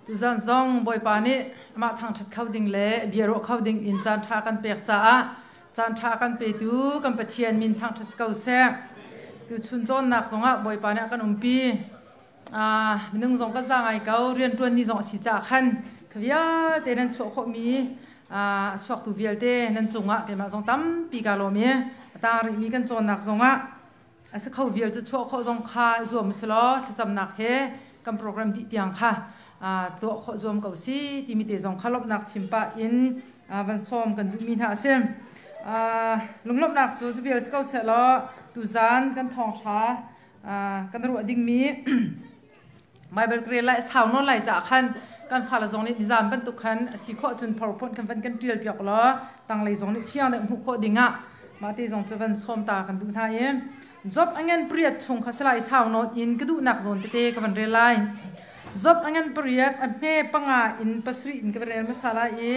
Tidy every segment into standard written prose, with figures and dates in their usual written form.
tu zan zong boy pa ni ma thang that khau ding le biaro khau ding in chan tha kan pek cha a chan tha kan pe tu kan pathian min thang thas kau se tu chun chon nak zonga boy pa ni kan umpi minung zong ka zangai kau rian tuan ni zong si cha khan khwia te nan chu kho mi suak tu vial te nan chunga ke ma zong tam pi ka lo mi ta ri mi kan chon nak zonga asa khau vial chu chu kho zong kha zuam slo thacham nak he kam program di tiang kha to kho zuam kau si ti mi te zong khalop nak chimpa in van som kan du mi ha sem lunglop nak chu vial kau se lo tu zan kan thong tha kan ru ding mi Bible create lai sao non lai cha khan kan phala zong ni exam ban tu khan si kho chun powerpoint kan van kan trial piak lo tang lai zong ni thiang de hu kho dinga ma te zong chuan som ta kan du tha em job angen priat chung kha salai sao no in kadu nak zon te ka van re lai job angen priat a me panga in pasri in ka re ma sala e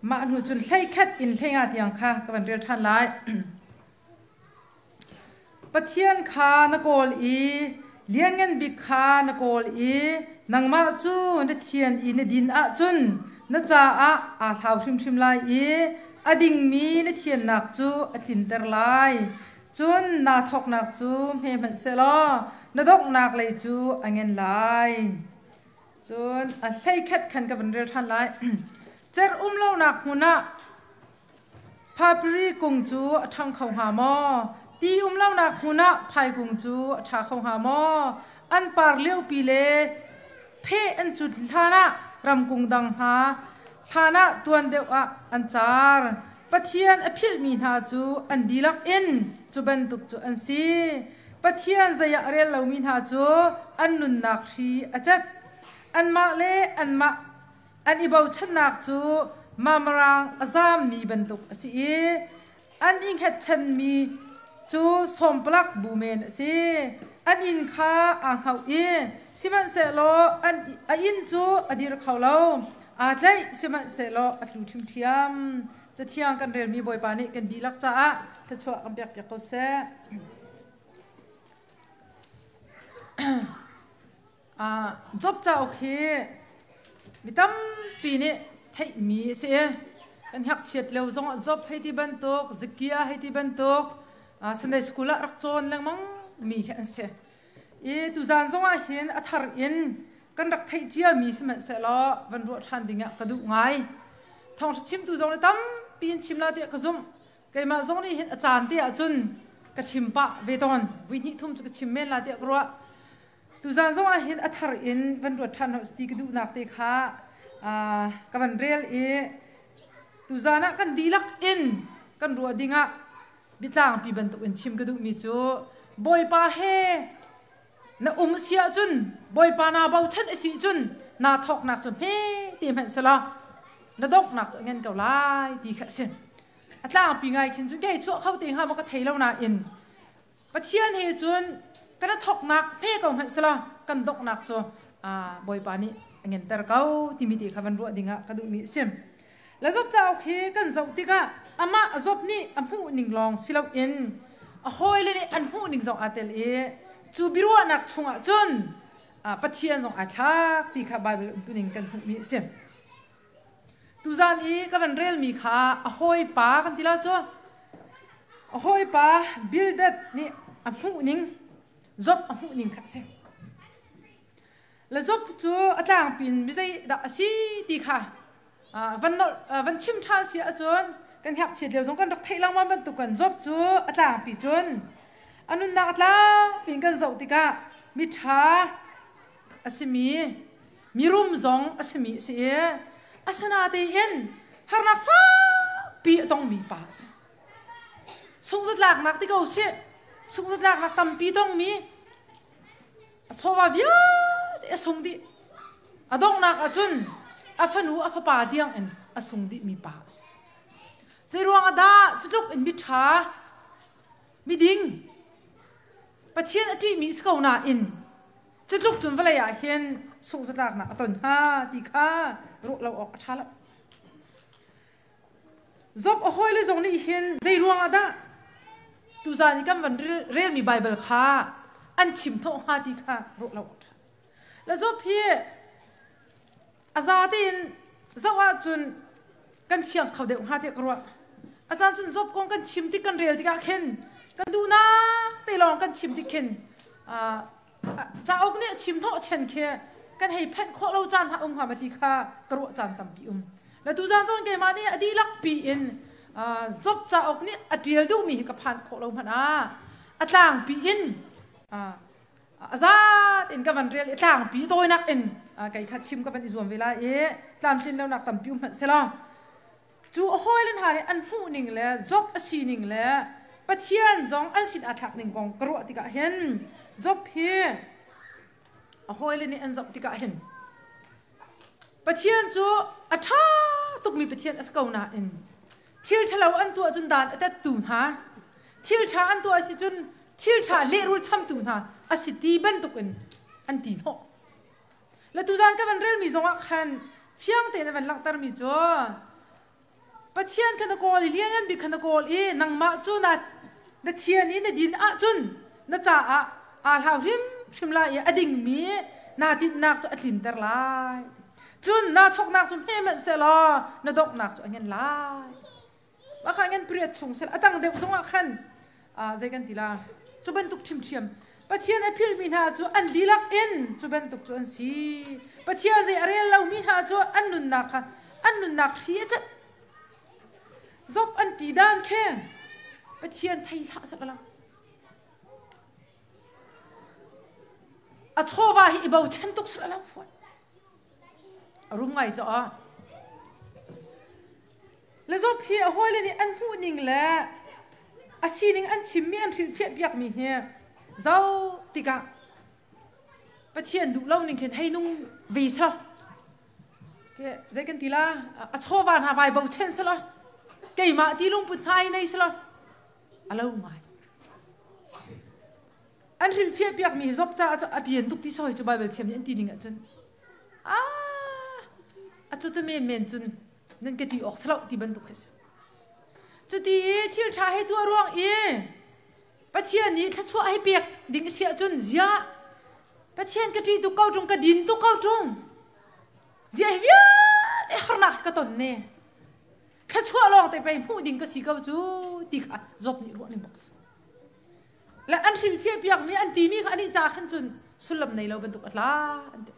ma nu chun hlei khat in hlenga tiang kha ka van re than lai pathian kha na kol i lian ngen bi kha na kol i nangma chu na thian i na din a chun na cha a thau shim shim lai i ading mi na thian nak chu a tin ter lai chun na thok nak chu me man se lo na dok nak lai chu angen lai chun a hlei khat khan ka ban re than lai cher lo nak huna phapri kung chu a thang khau ha mo ti lo nak huna phai kung chu a tha khau ha mo an par leu pi le phe an chut thana ram kung dang ha thana tuan deu a an char pathian a phil mi na chu an dilak in chu ban tuk chu an si pathian zaya rel lo mi na chu an nun nak thi a chat an ma le an ma an ibau chan nak chu mamarang azam mi ban tuk asi an ing het chan mi chu som plak bu men si an in kha ang hau e siman se lo an a in chu adir khau lo a tlai siman se lo a thu thim thiam cha thiang kan rel mi boy pa ni kan dilak cha a cha chwa kam pek pek ko se job cha okay mitam pi ni thai mi se kan hak chet lo zong job hai ti ban tok zikia hai ti ban tok Sunday school rak chon lang mang mi khan se tu zan zong a hin a thar in kan rak thai chia mi se lo van ro than dinga ka du ngai thong chim tu zong tam pin chim la te ka zum kai ma zong ni hin a chan te a chun ka chim pa ve ton wi ni thum chu ka chim men la te ro tu zan zong a hin a thar in van ro than ho sti ka du nak te kha ka van rel tu zana kan dilak in kan ro dinga bitlang pi ban tuk in chim ka du mi chu boy pa he na sia chun boy pa na bau chan si chun na thok nak chun he ti man sala na dok nak chu ngen kau lai ti kha sin atlang pi ngai khin chu ge chu khau te ha ba ka thei lo na in pathian he chun kana thok nak he kau man sala kan dok nak chu boy pa ni ngen tar kau ti mi ti khaban ro dinga ka du mi sim la job chau khi kan zau tika ama job ni amhu ning long silau in a hoi le ni anhu ning zong atel chu birwa nak chunga chun pathian zong athak ti kha bible tuning kan hu mi sem tu zan ka van rel mi kha a hoi pa kan tila cho a hoi pa build that ni amhu ning job amhu ning kha sem la job chu atlang pin mi zai da si ti kha van chim than si a chon kan hak chet leo jong kan rak thailang ma ban tu kan job chu atlang pi chun anun na atlang pin kan zau tika mi tha asimi mirum zong asimi se asana te hen har na fa pi tong mi pa sung zat lak nak ti ko se sung zat lak nak tam pi tong mi chowa via te sung di adong nak achun afanu afapa diang en asung di mi pa Zeruang ada cutuk in bitha miding pathian ati mi skau na in cutuk chun valaya hian su zatak na aton ha ti kha ro lo ok thala zob a hoile zong ni hian zeruang ada tu zani kam van rel mi bible kha an chim tho ha ti kha ro lo la zob hi อาจารย์ที่เจ้าว่าจุนกันเฟียงเขาเด็กหาเด็กรัวอาจารย์จุนจบกงกันชิมที่กันเรียลที่กันเข็นกันดูนะตีลองกันชิมที่เข็นจะเอาเนี่ยชิมเท่าเช่นเคกันให้เพชรข้อเราจานหาหามาตีข้ากรัวจานตั้มปีแล้วดูจานจงเกมานี่อดีลักปีอินจบจะเอาเนี่ยอดีลดูมีกับพันข้อเราพันอัดล่างปีอินอาจารย์อินกับวันเรียลต่างปีโตนักอินไก่ขัดชิมกับเป็นอิจวมเวลาตามจินแล้วนักตั้มปีเสร็จแล้วจูห้อยเล่นหาเนี่ยอันหูนิ่งเลยจบสีนิ่งเลยปะเทียนจงอันสินอัฐนิ่งกองกรัวติกะเห็นจบเพียห้อยเล่นนี่อันจบติกะเห็นปะเทียนจูอัฐตุกมีปะเทียนอัสกาวนาอินทิลทะเลอันตัวจุนดานอัตตุนฮะทิลชาอันตัวสิจุนทิลชาเลี้ยรุ่นช้ำตุนฮะอสิตีบันตุกินอันตีนหกแล้วตุจานก็เป็นเรื่องมีจงอักขันเฟียงเตนเป็นหลักตารมีจ้าปะเทียนขันตะโกลเลี้ยงกันบิขันตะโกลนังมาจุนัดเทียนนี้นดินอาจุนนัจ่าอาลาวริมชิมลายอดิ่งมีนาดินนักจุอัดลินเตอร์ไลจุนนาทอกนักจุนเฮมันเซลานาดอกนักจุอันยันไลว่าขันยันเปรียดชงเซลตั้งเด็กจงอักขันใจกันทีละจุบันตุกทิมเทียมปะเทียนไอพิลมีนาจุอันดีลักอินจุบันตุกจุอันซีปะเทียนใจอะไรเรามีนาจุอันนุนนักอันนุนนักเทียจัดจบอันตีด้านแค่ปะเทียนไทยละสักละชอบว่าฮิบาวฉันตุกสักละฟันรู้ไงจ๊ะแล้วจบเพียห้อยเลยนี่อันหูนิ่งแหละอาชีนิ่งอันชิมมีอันทิ้งเฟียบยักมีเฮียเจ้าติกะปะเทียนดูเล่านิ่งเห็นให้นุ่งวีซะแกใจกันทีละชอบว่าหาใบบาวฉันซะละเกี่ยมาที่ลุงปุ่นไทยในสละอะไรวะอันที่เฟียบยักมีจบจะอภิญทุกที่ซอยจะไปแบบเทียมยันตีนิ่งอ่ะจนจุดที่เมนจนนั่นก็ที่ออกสลับที่บรรทุกเหรอจุดที่ชาให้ตัวร่วงปัจเจียนนี้ถ้าช่วยให้เปียกดิ่งเสียจนเสียปัจเจียนก็ที่ตุกเก้าจงก็ดินตุกเก้าจงเสียเวียไอ้ขนาดก็ตนเนี่ยแค่ชั่วลองแต่ไปหูดิ่งก็สีเก้าจูตีขาจบนี่รู้นี่บอกและอันที่เฟียบยักมีอันตีมีค่ะอันนี้จ่าขันจนสุลมในเราบรรทุกอัตลาอันเดีย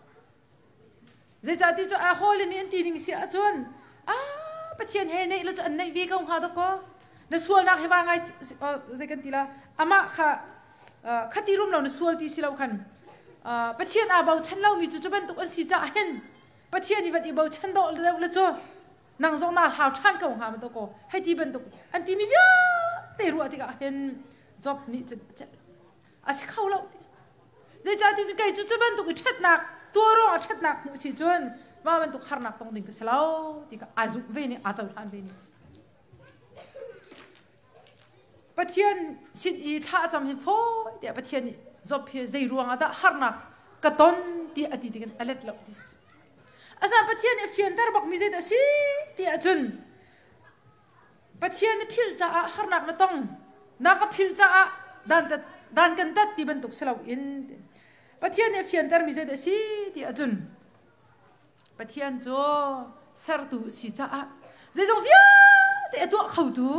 เจ้าที่จะอาโฮเลนี่อันตีดิ่งเสียจนปัจเจียนเฮนี่เราจะอันไหนวีก็หาตะก็ในส่วนนักให้ว่าไงเจกันทีละอามาค่ะขัดที่รุ่มเราในส่วนที่สิเราคันปัจเจียนอาเบาฉันเรามีจุดจะบรรทุกอันสีจ่าเห็นปัจเจียนนี่บัดอีเบาฉันโดนแล้วจ้านางทรงนาหาวท่านก็หามันตะโกให้ที่บรรทุกอันที่มีเยอะแต่รู้ที่ก็เห็นจบนี่จะอาศัยเขาเราเจ้าที่จะไกลจุดจะบรรทุกชัดหนักตัวร้อนชัดหนักมุสิจนว่าบรรทุกหาหนักตรงดิ่งก็เสลาที่ก็อาจุเวนี่อาจจะทันเวนี่ปะเทียนสิอีท่าจำเห็นโฟเดี๋ยวปะเทียนจบเพียใจรวงอาดาหาหนักกระต้นที่อดีตกันอเล็ดเราดิสอาจารย์ปะเทียนเฟียนแต่บอกมีใจแต่สิที่อาจุนปะเทียนพิลจ้าหาหนักละต้องนักพิลจ้าดันกันตัดที่บรรทุกเสลาอินปะเทียนเฟียนแต่มีใจแต่สิที่อาจุนปะเทียนจ่อเสร์ตูสิจ้าใจจงเฟียแต่ตัวเขาดู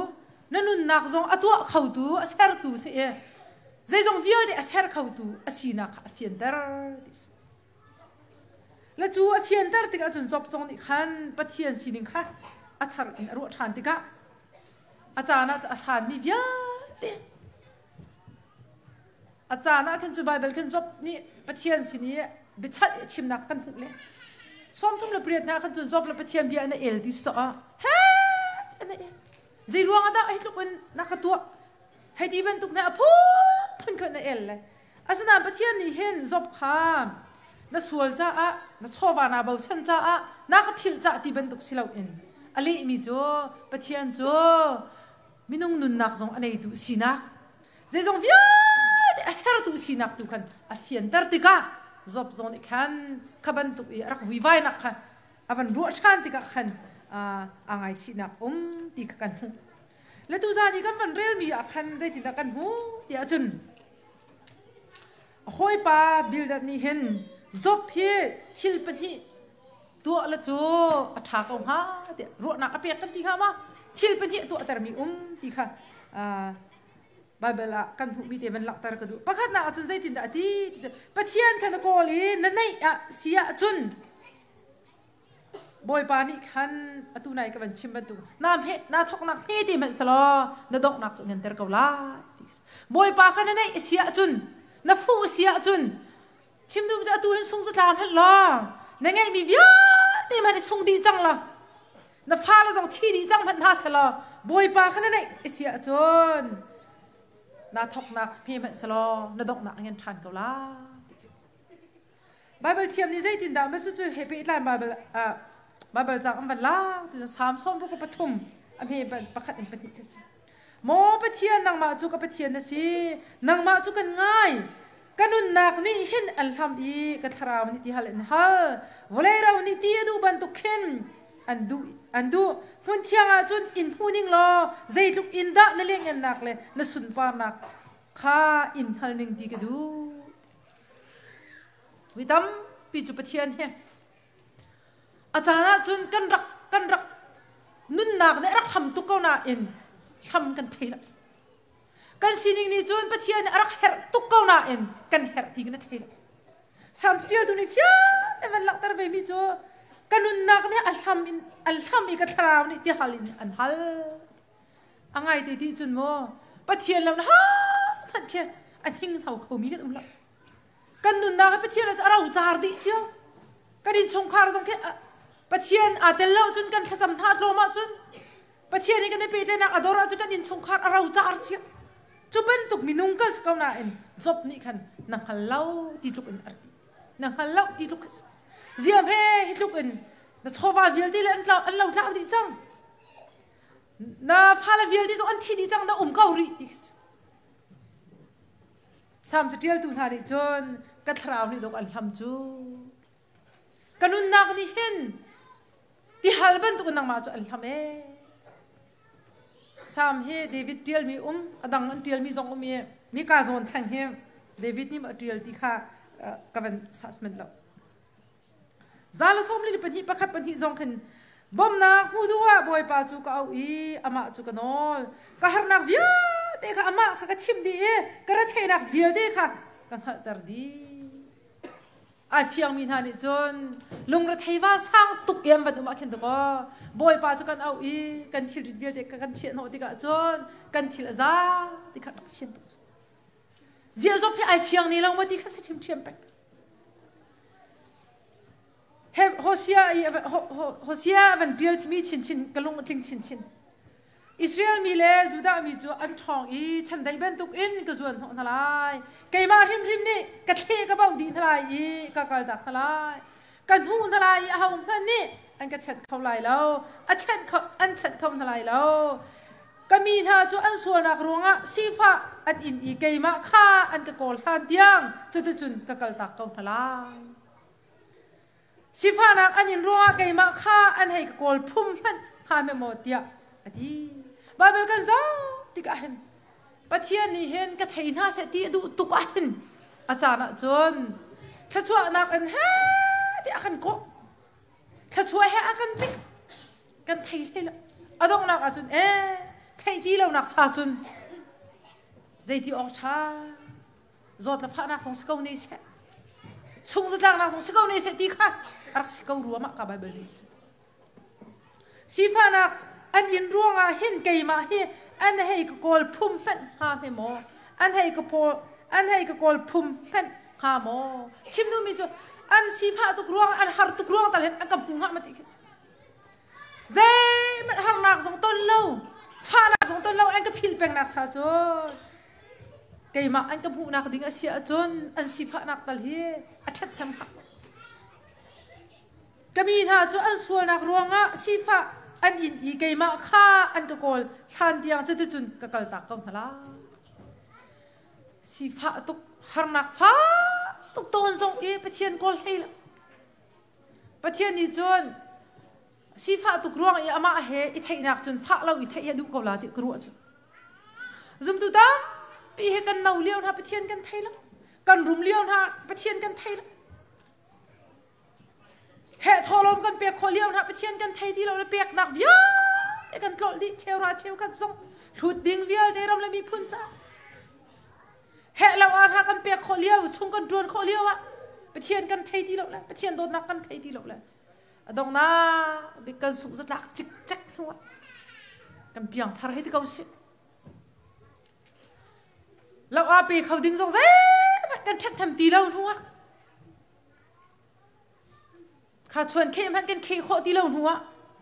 นั่นนุ่นนักจงตัวเขาดูเสร์ตูเสียใจจงเฟียแต่เสร์เขาดูสีนักเฟียนแต่ดิสแล้วจู่เฟียนแต่ติกาจนจบจงนี่ขันปะเทียนสินิงค่ะอัฐานรัวทานติกาอาจารย์น่ะอัฐานมีเฟียเตอาจารย์น่ะขันจู่ไบเบิลขันจบนี่ปะเทียนสินี้บิชัดชิมนักกันหุ่นเลยซ้อมทุ่มละเปรียดนะขันจู่จบละปะเทียนเบียนเอลดิสอ่ะเฮ้อันนี้ใจรวงอ่ะได้ทุกคนนักตัวให้ดีเป็นทุกเนี่ยพูดพันคนเอลเลยอาจารย์ปะเทียนนี่เห็นจบค่ะนักสวลจ้านักชอบนาเบาชันจ้านักพิลจ้าที่เป็นตุกสิลาอินอะไรมีจ่อปะเทียนจ่อมินุ่งนุนนักจงอันไหนดูสีนักเจจงเวียดอาศัยดูสีนักดูกันอาเฟียนตร์ติกาจบจงนี่ขันขบันตุกรักวิวายนักขันอาวันรัวชันติกาขันอ่างไอชีนักติกากันหูและตัวจานี่ก็มันเรียลมีอาขันได้ติดกันหูเดี๋ยวจนห้อยปาบิลดัดนี่เห็นจบเพียทิลปนี ตัวละจูอัฐากงฮะเดี๋ยวรัวนักเปียกันที่ข้ามาชิลเป็นที่ตัวแต่มีที่ข้าบาเบลกันหูมีเดมันหลักตระกดูประคัดนักจุนใจตินดาที่ปะเทียนขันโกลีนั่นในเสียจุนบอยปานิขันตุนายกับมันชิมบันตุน้ำเฮน้าทอกนักเฮที่มันสลอน้าดอกนักจุนเงินเตอร์กาวลาบอยปาขันนั่นในเสียจุนน้าฟูเสียจุนชิมดูมันจะตัวเห็นสูงสุดตามฮัลโหลนั่นไงมีวิญญาณที่มันสูงดีจังละน้าฟ้าละจงที่ดีจังพันธะสลอบอยปาขันนั่นในเสียจุนน้าทอกนักเฮมันสลอน้าดอกนักเงินทานกาวลาไบเบิลเทียมนี่ใจตินดาไม่ช่วยเฮปิลานไบเบิลบาเบิลจากอันวันล่างถึง3 ส้มรูปปฐมอันนี้เป็นประคัดอันเป็นที่สิโมปะเทียนนางมาจุกับปะเทียนนะสินางมาจุกันง่ายกันนุนนักนี่เห็นอัลฮัมอีกัทราวนิติฮัลนฮัลวลัยราวนิติดูบันตุกเข็นอันดูพุ่นเทียงอาจุนอินพูนิงลอใจลุกอินดะนั่นเลี้ยงอันนักเลยนั่นสุนปานักข้าอินฮัลนิงดีกดูวิตัมปีจุปะเทียนเฮอาจารย์จุนกันรักนุ่นนักเนี่ยรักทำตุกเอาหน้าอินทำกันเทละกันสิ่งนี้จุนปะเทียนรักเฮรตุกเอาหน้าอินกันเฮรที่กันเทละสามสิบตัวนี้เฟี้ยแต่มันหลักตระเบมีจูกันนุ่นนักเนี่ยอัลฮัมอีกทราวนี่ที่ฮัลินอันฮัลอังไงที่จุนโมปะเทียนแล้วนะฮะมันแค่อันทิ้งเขามีกันละกันนุ่นนักปะเทียนเราจะเราจาร์ดิเชียวกันดินชงคาร์ตรงแค่ปะเทียนอาเตลล์จุนกันขจำท่าโลมาจุนปะเทียนนี่กันในปีเตนักอดอราจุกันดินชงคาร์เราจาร์เชียจุเป็นตุกมินุงกันสกาวนาเอ็นจบนี่คันนังฮัลเล่าติดลุกอินอาร์ตินังฮัลเล่าติดลุกเจียบเฮติดลุกอินนัทโชว์วิลที่เล่นเราอันเราดาวดิจังนาฟาลวิลที่ตัวอันที่ดิจังนาเกาหลีดิสามสิบเดียวตุนหาดิจนกัทราวนี่ดอกอัลฮัมจูกันนุนนักนี่เห็นที่ฮัลบันตุกันนังมาจุอัลฮัมสามเฮเดวิดเดียลมีอดังอันเดียลมีจงมีการโซนแทงเฮเดวิดนี่มาเดียลที่ข้ากับเป็นสัสเมนต์แล้วซาลสมลีเป็นที่ประคับเป็นที่จงขึ้นบ่มนักหูดูว่าบอยปาจูก็เอาอามาจูกันนอลก็หานักวิวเด็กอามาข้าก็ชิมดีก็ระเทนักวิวเด็กข้ากังหัดตรดีไอเฟียงมีนานิจนลุงระเทว่าสร้างตุกเยี่ยมบัดมาเข็นตัวบอยปาจูกันเอากันชิลวิวเด็กกันเชียนโหติกาจนกันชิลซาติกาเชียนตัวเจ้าจบพี่ไอเฟียงนี่เราไม่ติกาเสียมเชียมเป็กเฮโฮเซียวันเดียลมีชินกะลุงทิ้งชินอิสราเอลมีเลจูดามีจูอันทองฉันได้เป็นตุกอินก็จวนทลายไกมาริมนี่กัดเทกระเป๋าดีทลายก็กระดักทลายกันหูทลายเอามันนี่อันกระเช็ดเขาไหลแล้วอันเช็ดเขาทลายแล้วก็มีท่าจูอันส่วนนักรวงซีฟ้าอันอินไกมาข้าอันกระโกลหันเตียงจุนก็กระดักเขาทลายสิฟ้านักอันยินรัวไกมาข้าอันให้กอลพุ่มมันหาไม่หมดเดียอดีบาเบลกันจ้าติกาเห็นปัจเจียนนี่เห็นกระเทยน่าเสียที่ดูตุกเห็นอาจารย์จนถ้าช่วยนักอันเฮ้ที่อากันโกถ้าช่วยให้อากันปิกกันเทยเลยละอาต้องนักอาจนเทยที่เรานักชาจนใจที่ออกชาจอดละพระนักสงสกาวนี่เสียสงสารนักสงสกาวนี่เสียที่ข้ารักสกาวรัวมากกับบาเบลนี่สิฟ้านักอันยินร่วงเห็นไกมาเฮอันให้กอลพุ่มเป็นหาเมโมอันให้กอลพุ่มเป็นหาโมชิมดูมิจูอันสีฟ้าตุกร่วงอันหาตุกร่วงตลอดอันกับหัวมาติกิสเจ้มันหานักสงต้นเล่าฟ้านักสงต้นเล่าอันกับพิลเป็นนักชาจนไกมาอันกับหัวนักดิ้งอาเซียจนอันสีฟ้านักตลอดอัดชัดทำหักก็มีท่าจนอันส่วนนักร่วงสีฟ้าอันอินไกมาข้าอันกโกลทันเดียงจะจุนกกลตักกำทลาสีฟ้าตุกหานักฟ้าตุกโตนทรงปะเทียนกอลให้ละปะเทียนนี่จนสีฟ้าตุกร่วงอามาเฮอิทัยนักจนฟ้าเราอิทัยดูกบลาติกรัวจนจุมตุตามปีเฮกันนาเลี้ยวนะปะเทียนกันไทยละกันรุมเลี้ยวนะปะเทียนกันไทยละเฮทอลมกัน เปียกขอเลี้ยวนะไปเชียนกันไทยที่เราเลยเปียกหนักเยอะไอ้กันกลอดิเชลราเชลกันส่งชุดดิ่งเวียเดรมเลยมีพุ่นจ้าเฮเราอ่านหากันเปียกขอเลี้ยวชงกันดวนขอเลี้ยวอะไปเชียนกันไทยที่เราเลยไปเชียนโดนนักกันไทยที่เราเลยดงน่าไปกันสุกจะหลักจิกจักหัวกันเปียงทาร์ให้ที่เขาสิเราอาไปเขาดิ่งส่งเซ่กันชัดทำตีเราหัวข้าชวนเข้มให้กันเข้ขอตีเราหัว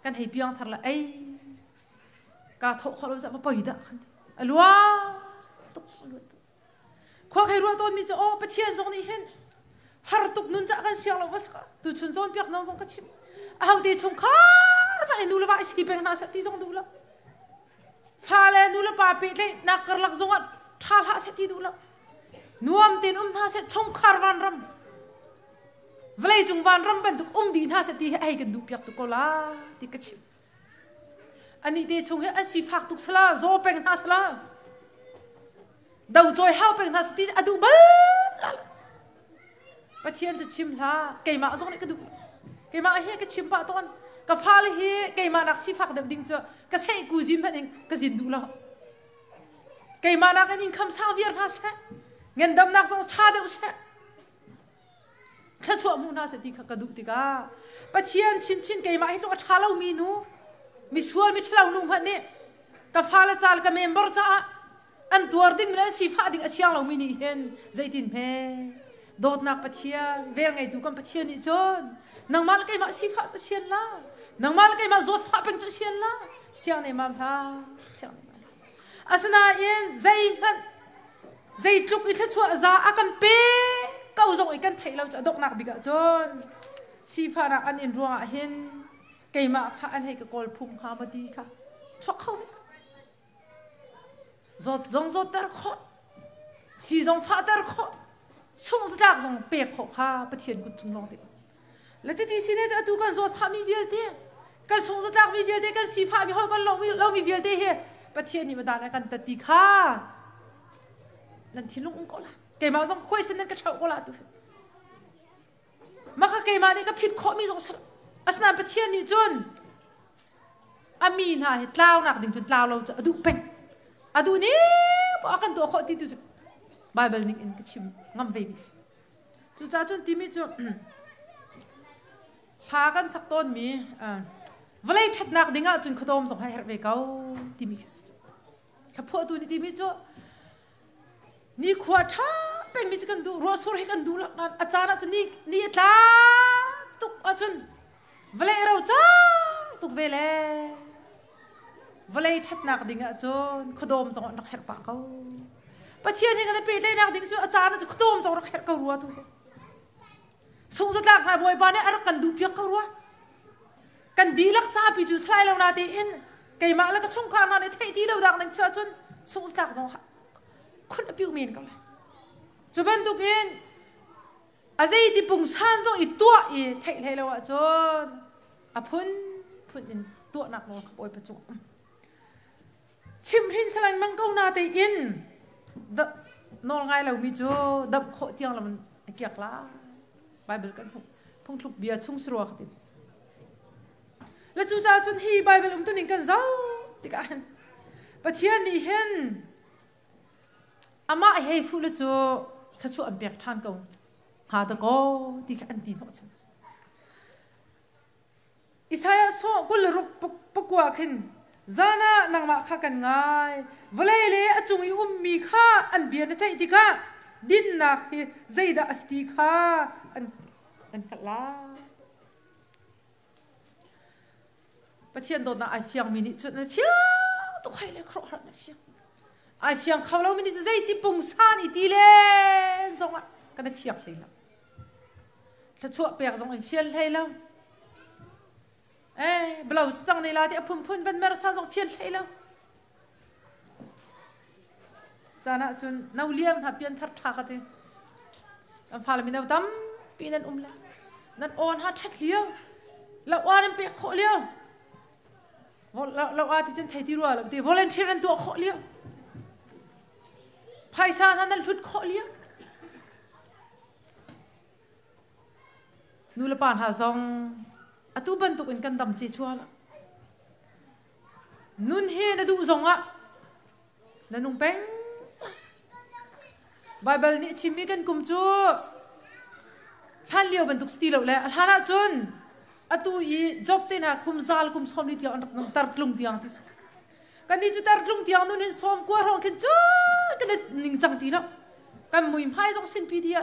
กันให้เปียงทาร์ละไอ้กาโถเขาเราจะมาปล่อยด่ากันอลัวตกอลัวขอใครรัวต้นมีจะโอ้ไปเชียนส่งนี่เห็นฮาร์ตุกนุนจะกันเสียงเราวัสก์ดูชุนโซนเปียกน้องส่งกระชิมเอาดีชงคาร์มันดูละว่าสกีเป็นน่าสติส่งดูละฟ้าเลยดูละป้าปีเลยนักกระลักส่งอ่ะท่าละสติดูละนัวมตีนท่าเสชงคาร์วันรำเวลาจงวันรำเป็นตุกดีท่าสติให้กันดูเปียกตุกละที่กระชิมอันนี้เดชงให้อาศิฟักตุกสละโจเป็นน่าสละดาวจอยเฮาเป็นน่าสติอดูบัลปะเทียนจะชิมละเกี่ยมาส่งนี่ก็ดูเกี่ยมาเฮียก็ชิมปะตอนก็ฟ้าเลยเฮียเกี่ยมานักศิฟักเด็กดิ้งเจอก็ใช้กูจิมเป็นเองก็จินดูละเกี่ยมานักอันนี้คำสาวเวียร์น่าเสเงินดำนักส่งชาเดียวเสถ้าชั่วมูน่าสติก็ดูติกาปะเทียนชินเกี่ยมาให้ลูกชาเรามีนูมิสวลมิชลาวนุ่มพันนี่กับฟ้าละจาลกับเมมเบอร์จ้าอันตัวดิ้งเลยสิฟ้าดิ้งอาเชียงเรามีนี่เห็นใจตินเพโดดนักปะเทียนเวงไงดูกันปะเทียนนี่จนนังมาลกไอ้มาสิฟ้าจะเชียนละนังมาลกไอ้มาโจดฟ้าเป็นจะเชียนละเชียงในมาพาเชียงในมาอาสนาเอ็นใจมันใจทุกอิทธิชั่วจ้าอากันเป้เก้าจงอีกันไทยเราจะดกนักบิกจนสิฟ้านักอันอินรัวเห็นเกี่ยมาค่ะอันให้กับกอลพุ่มหามาดีค่ะช็อกเขาจดจงจดแต่ละคนสีจงฟ้าแต่ละคนส่งจากจงเปียกเขาค่ะประเทศกุจุงลองเด็กแล้วจะดีสิเนี่ยจะดูกันจดฟ้ามีเวียดเดียกันส่งจากมีเวียดเดียกันสีฟ้ามีห้อยกันเรามีเวียดเดียประเทศนี้มาด่ากันตัดตีค่ะนั่นที่ลุงก็ละเกี่ยมาจงคุยสินั่นก็เช่าก็ละดูมาค่ะเกี่ยมาเนี่ยก็ผิดข้อมีจงสอาสนาประเทศนี้จนอามีนายเล่าหนักดิ่งจนเล่าเราจะดูเป็นดูนี่บอกกันตัวข้อที่ดูจะไบเบิลนี่เองก็ชิมงำเวมิสจุจ้าจนที่มีจุพากันสักต้นมีเวลาชัดหนักดิ่งอ่ะจนขดมส่งให้เฮร์เวก้าที่มีถ้าพอดูนี่ที่มีจุนี่ขวดท่าเป็นมิสกันดูรอสุรให้กันดูแล้วอาจารย์จนนี่ตาตุกจนเวลาเราจ้าตุกเวลาชัดนักดิ่งอ่ะจนขดมส่งนักเฮร์ปากเขาประเทศนี้กันเลยปีเลยนักดิ่งจนอาจารย์จะขดมส่งนักเฮร์เขารัวตัวส่งจะหลักนายบอยบ้านเนี่ยอะไรกันดูเพียงเขารัวกันดีลักจ้าปีจูสไลเราหน้าเตียนไก่มาแล้วก็ช่องคานมาในเทที่เราดังนั่งเชื่อจนส่งจะหลักส่งคนอภิวเมนกันเลยจุบันตุกินอาศัยที่ปุ่งชันจงอีตัวอีเทให้เราจนอพุ่นอินตัวหนักเราขบอยประจุชิมรินสลังมังเกานาเตอินนอนไงเรามีจูดับโคเตียงเรามันเกียกล้าไบเบิลกันพงทุกเบียชุ่งสรัวขัดแล้วจูจ่าจนฮีไบเบิลตัวนี้กันเจ้าติกันประเทศนี้เห็นอามาให้ฟูลจูถ้าชูอันเปียกทานกันหาตะโกติกันดีโนชันอิสายโซ่กุลรุปกว่าขึ้นจานะนางมาข้ากันง่ายเวลาเลยจงมีมีข้าอันเบียนใจติข้าดินนักใจดาสติข้าอันขัดลาประเทศโดนไอเฟียงมินิจุดนั้นเฟียงตัวใครเลยครอร์นั่นเฟียงไอเฟียงเขาเรามินิจุดใจที่ปุ่งซานอีทีเล่นส่งอ่ะกันเฟียงเลยแล้วถ้าชั่วเปียกส่งไอเฟียงเลยแล้วบลาวสังในลาที่พุ่นเป็นเมรซาจงเฟียลให้แล้วจานะจนน่าเลี้ยงทับเปียนทัดทักกันทีอันฟ้าเรามีน่าดำปีนั้นละนั่นอ่อนหาชัดเลี้ยวแล้วอ่อนเป็นเปียกโคเลี้ยวเราอาทิตย์จันทร์ที่รัวเราที่ volunteer นั่นตัวโคเลี้ยวไพศาลนั่นชุดโคเลี้ยวนูละปานหาซอง atu ban tuk in kan dam che chuala nun he na du zonga na nung peng Bible ni chimi kan kum chu han liu ban tuk sti lo le hana chun atu I job te na kum zal kum som ni tiang tar tlung tiang ti kan ni chu tar tlung tiang nun som kwa rong ken chu kan ning chang ti lo kan muim hai jong sin pi dia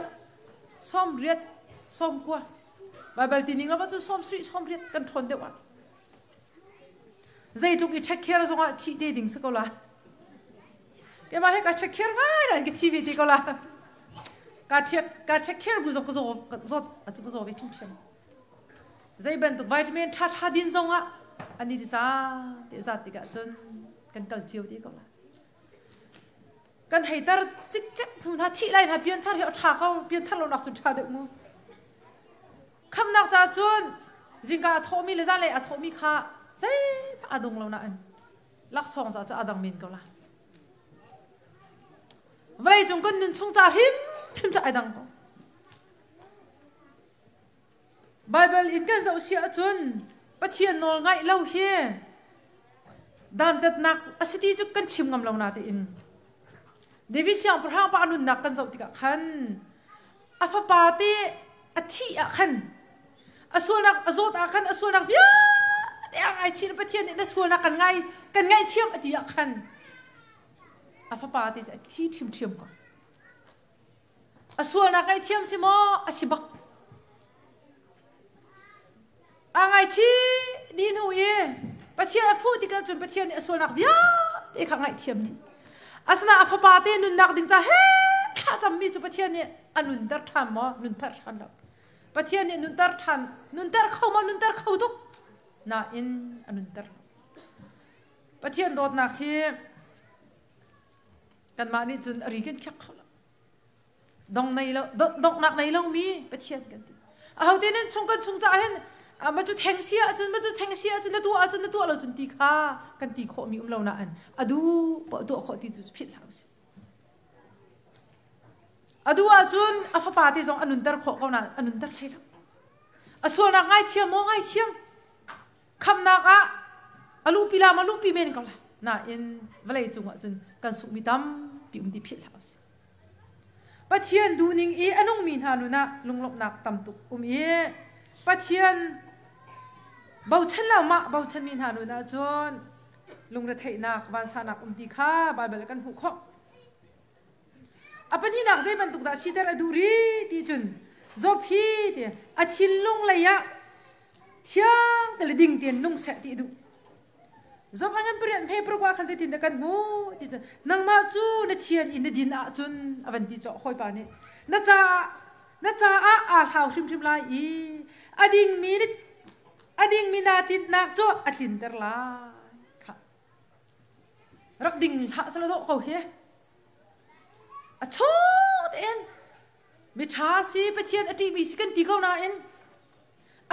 som riat som kwa Bible ti ning lo ba chu som sri som riat kan thon de wa zai tuk I check care zong a thi de ding sa ko la cái mà hay cả check care ngay là cái TV thì có là cả check care bây giờ có rồi à chứ có rồi với chung chân dây bên tụi vitamin thắt din xong á anh đi ra thì cả chân cần cần chiều thì có là cần hay ta chích chích thùng thắt thị lại là biến thắt hiệu thà không biến thắt lâu nặc thà được mu không nặc ra chân riêng cả thô mi lấy ra lại thô mi khá dây à đông lâu nãy lắc xong ra cho adam min có là vậy chúng con nên chung ta hiếm cho ai đăng có Bible in cái dấu xia chun bắt chiên nol ngay lâu he dan tet nak asiti chu kan chim ngam lâu na te in David siang perhang pa anun nak kan dấu tika khan afa pa te athi a khan asul nak azot a khan asul nak bia te ai chin bắt chiên ne asul nak kan ngay chiam ati a khan afa pa te chi thim ko asul na kai thiam si mo asibak angai chi din hu ye pathian fu ti ka chun pathian asul nak bia te kha ngai thiam ni asna afa pa te nun nak ding cha he kha cham mi chu pathian ni anun dar than mo nun tar than lo pathian ni nun tar khau mo nun tar khau duk na in anun tar pathian dot na khi kan ma ni chun ari ken khak khala dong nak nei lo mi pathian kan ti a hau te nen chung cha hen ma chu theng sia chun na tu lo chun ti kha kan ti kho mi lo na an adu po tu kho ti chu phit haus adu a chun a fa pa ti jong anun dar kho ko na anun dar lai lo a so na ngai thiam mo ngai thiam kham na ka alu pi men ko la na in valai chung a chun kan su mi tam pi ti phit haus pathian du ning e anong min hanuna lunglok nak tam tuk e pathian bau chan la ma bau chan min hanuna chon lungre thei nak wan sa nak ti kha Bible kan hu kho apani nak zai ban tuk da sidar aduri ti chun job hi ti athil lung la ya thiang tele ding ten lung se ti du job angan prian phe pro kwa khan je tin da kan mu ti chun nang ma chu na thian in din a chun avan ti cho khoi pa ni na cha a thau hrim lai I ading mi na tin nak cho atlin ter la kha rak ding ha sala do ko he a cho ten mi tha si pathian ati mi si kan ti ko na en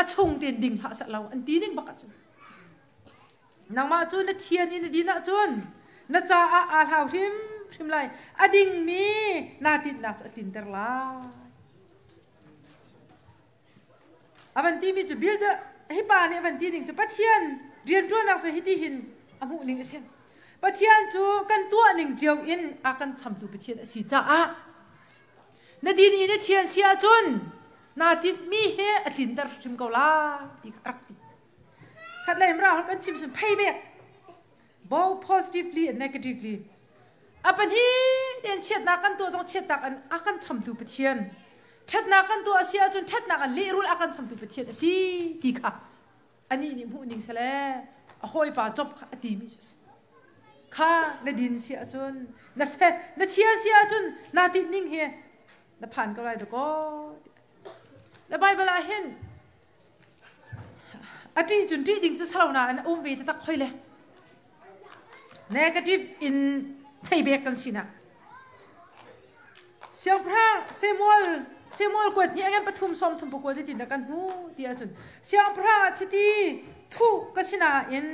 a chung ten ding ha sa law an ti ning baka chu nang ma chu na thian in din na chun na cha a thau hrim lai ading mi na tin nak atlin ter la avanti mi chu build hi pa ni avanti ning chu pathian rian tu nak chu hi ti hin amu ning ase pathian chu kan tu ning jeu in a kan cham tu pathian si cha a na din in thian sia chun na tin mi he atlin dar rim ko la ti rak ti khat lai mra kan chim sun payback both positively and negatively apan hi den chet na kan tu jong chet tak an akan cham tu pathian chat na kan tu asia chun chat na kan le rul akan cham tu pathian si ti kha ani ni mu ning sale a hoi pa job kha ti mi kha na din sia chun na fe na thia sia chun na ti ning he na phan ko lai do ko la Bible a hen ati chun ti ding chu salo na an ve ta khoi le negative in payback kan sina siang pra Samuel kwat ni agan pathum som thum ko je tin da kan hu ti achun siang pra chiti thu kasina in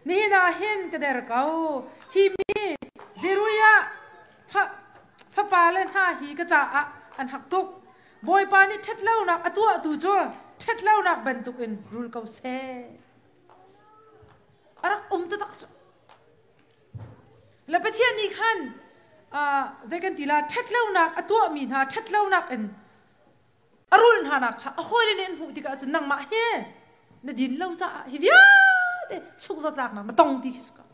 ni na hen kader kau hi mi zeruya fa palen ha hi ka cha an hak tuk boy pa ni thatlo na atu jo เท็ดเล่านักบันทุกอินรูลเขาเซ่รักตะตักแล้วประเทศนี้ขันใจกันทีละเท็ดเล่านักตัวมีนาเท็ดเล่านักอินอรุณหานักค่ะโอ้ยเล่นผู้ที่ก็จะนั่งมาเฮ่นดินเล่าจ้าฮิวิอาเดสุขสันต์นักนะมาตองที่สกัด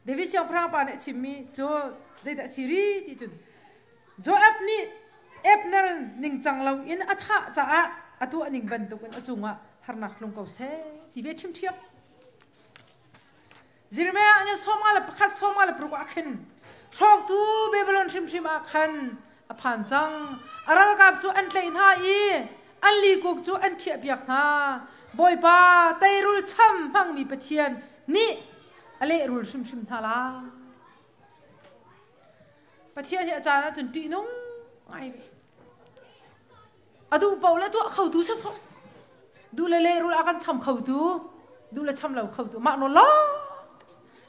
เดวิสยังพระปานชิมีโจใจแต่ซีรีส์ที่จุดโจแอปนี้แอปนั้นนิ่งจังเราอินอัฐะจ้าตัวนิ่งบันทุกันจุงอ่ะหานักลงเขาเซ่ที่เวชิมเทียบจิรเมียเนี่ยสมัยละพัดสมัยละปลุกอักขินชอบตัวเบเบลอนชิมอักขันผ่านจังอะไรกับจูอันเล่นหาอีอันลีกุกจูอันเขียบยักหาบอยป้าไตรูลช่ำพังมีปะเทียนนี่อะไรรูลชิมทาลาปะเทียนที่อาจารย์จนตีนุ่งไงอะดูเปล่าแล้วตัวเขาดูสักพอดูเล่รูลอากันช่ำเขาดูเล่ช่ำเราเขาดูมาโนล้อ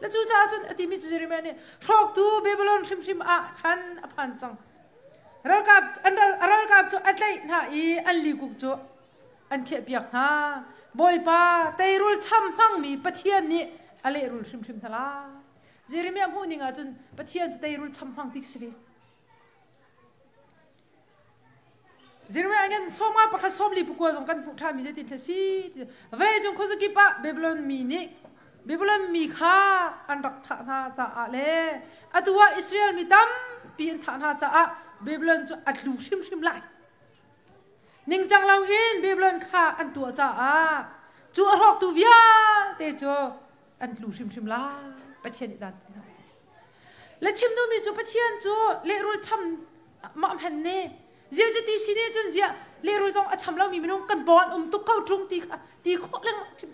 แล้วจูจ้าจนอธิมิจูเจริญเนี่ยชอบตัวเบเบลอนชิมอ่ะขันผ่านจังรัลกับจูอันเล่นหาอีอันลีกุกจูอันเขียบยักหาบอยป้าไตรูลช่ำพังมีปะเทียนนี่อะไรรูลชิมทลาเจริญพูดนี่ไงจนปะเทียนจะไตรูลช่ำพังติ๊กสิเจริญอันนั้นส้มมาปะคัดส้มลีปุกวาจงกันผู้ท่ามีเจติดสิเวจงคุสกิปะเบเบลอนมีนี่เบเบลอนมีข้าอันรักฐานจะอะไรอัตัวอิสราเอลมีตั้มปีนฐานจะเบเบลอนจะอัดลูชิมไล่นิ่งจังเราอินเบเบลอนข้าอันตัวจ้าจูอรอกตัววิาเตจูอันลูชิมไล่ปะเชียนอีดันและชิมดูมีจูปะเชียนจูเลรูช่ำมาพันเน่เจ้าจะตีสิเน่จนเจ้าเลรูจงอัดช่ำเรามีน้องกันบอลตุกเข้าตรงตีโคเล่นชิม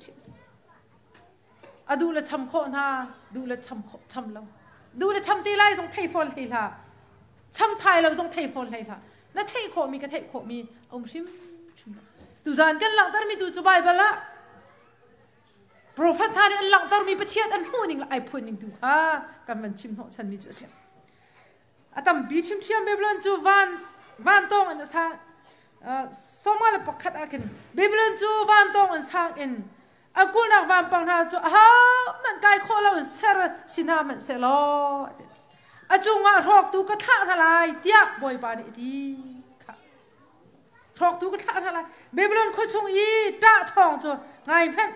ดูละช่ำโคน่าดูละช่ำเราดูละช่ำตีไล่จงไทยฟอลให้ละช่ำไทยเราจงไทยฟอลให้ละนั่นไทยโคมีกับไทยโคมีชิมดูจานกันหลังตารมีดูจุบายบละโปรฟัตท่านี่หลังตารมีประเทศอันหูนิ่งละไอพูนิ่งดูค่ะกันมันชิมหัวฉันมีจุดเสียอาตมบีชิมเทียมเบเบลอนจูวันตองอันนั้นซะสมัยละปกติกันเบเบลอนจูวันตองอันซะอินอากูนักวันปังหาจูมันกายโคเราเสรสินามันเสลออาจุงอ่ะรอกตูกระทะทลายเตี้ยบ่อยปานดีค่ะรอกตูกระทะทลายเบเบลอนคนชงอีจ้าทองจูไงเพ่น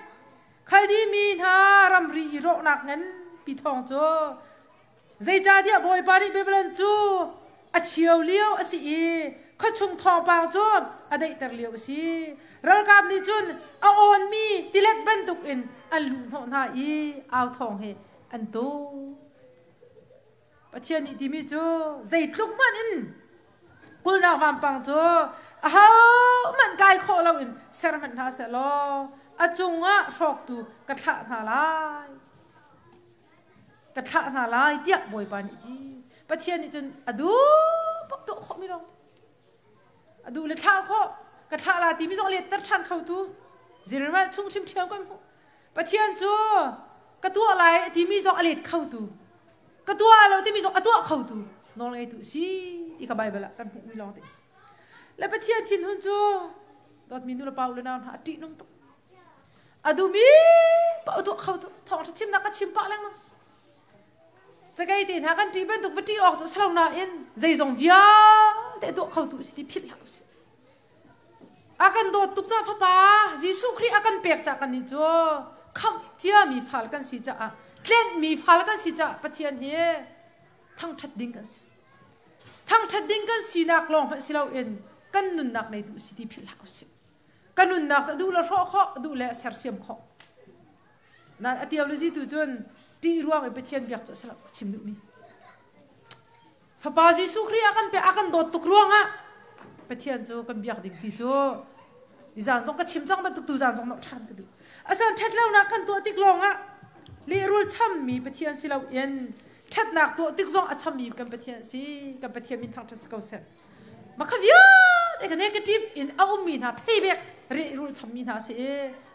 ใครดีมีนารำรีโรนักเงินปีทองจูใจจ่าเตี้ยบ่อยปานดีเบเบลอนจูอาเชียวเลี้ยวอาสิเขาชงทองปางจูอาได้แต่เลี้ยวสิรัลกับนี่จุนอาโอนมีติเล็กบันตุกอินอันลุนหอนหาเอาทองเฮอันโตปะเทียนนี่ที่มีจูใจทุกมันอินกุลนาวันปังจูมันกายโคเราอินเซอร์มันท่าเสลออาจงอ่ะชอบตูกระทะนาลายเตี้ยบ่อยปานอีปะเทียนนี่จนอดูปักตุขมิลงอดูเลท้าข้อกระทะลาตีมิจงเลียตัดทันเข้าตูเจริญว่าชุ่มชิมเทียมกันปะเทียนจูกระตัวอะไรที่มิจงเลียเข้าตูกระตัวเราที่มิจงตัวเข้าตูนอนไงตูสิที่ขบายไปละกันหูมิลองเตสแล้วปะเทียนชินหุ่นจูดอดมินูละเปล่าเลยนะหาตีน้องตุอดูมีเปล่าตัวเข้าตูทองชิมนักก็ชิมปะแล้วมั้งจะไงตีนหากันตีเป็นตุกวิธีออกจากสลาวนาอินใจจงเดียแต่ตัวเขาตุสิที่ผิดแล้วสิอากันโดดตุกจ้าพ่อป้ายิสุครีอากันเปียกจากกันนี่จ้าคำเจ้ามีฟัลกันสิจ้าเล่นมีฟัลกันสิจ้าปะเทียนเฮทั้งทัดดิ้งกันสินักลองสิเราอินกันนุนนักในตุสิที่ผิดแล้วสิกันนุนนักดูแลข้อดูแลเสร์เสียมข้อนั่นอธิบายสิตุจนที่รวมไอ้ปะเทียนเบียกจะสลับชิมดูมีพระบาจิสุครีอากันเปียอากันโดดตุกรวงอ่ะปะเทียนจูกันเบียกดิ่งตีจูดิจานจงก็ชิมจังมันตุกตูจานจงนักชันกันดูอาจารย์เท็ดแล้วนักกันตัวติ๊กลงอ่ะลีรูลช่ำมีปะเทียนสิเราเอ็นเท็ดนักตัวติ๊กจงอัช่ำมีกันปะเทียนสิกันปะเทียนมีทางทัศกาเซนมาขยันไอ้กันเนกาทีฟอินเอามีนะเพย์แบ็กลีรูลช่ำมีนะสิ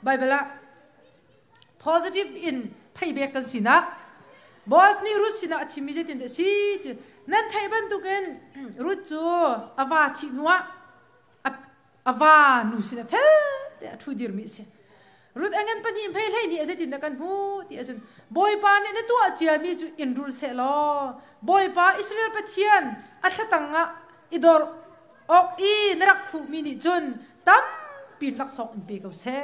ไบเบิลละ positive in paybackกันสินะบอสนี่รู้สินะชิมิเจตินเดสินั่นไทยบันตุกันรู้จูอาวาทินัว awa nu sin fel te thu dir mi se rut angan pani phei lei ni azetin da kan hu ti azun boy pa ne na tu achia mi chu inrul se lo boy pa Israel pathian athatanga idor ok I narak fu mi ni chun tam pin lak sok in pe ko se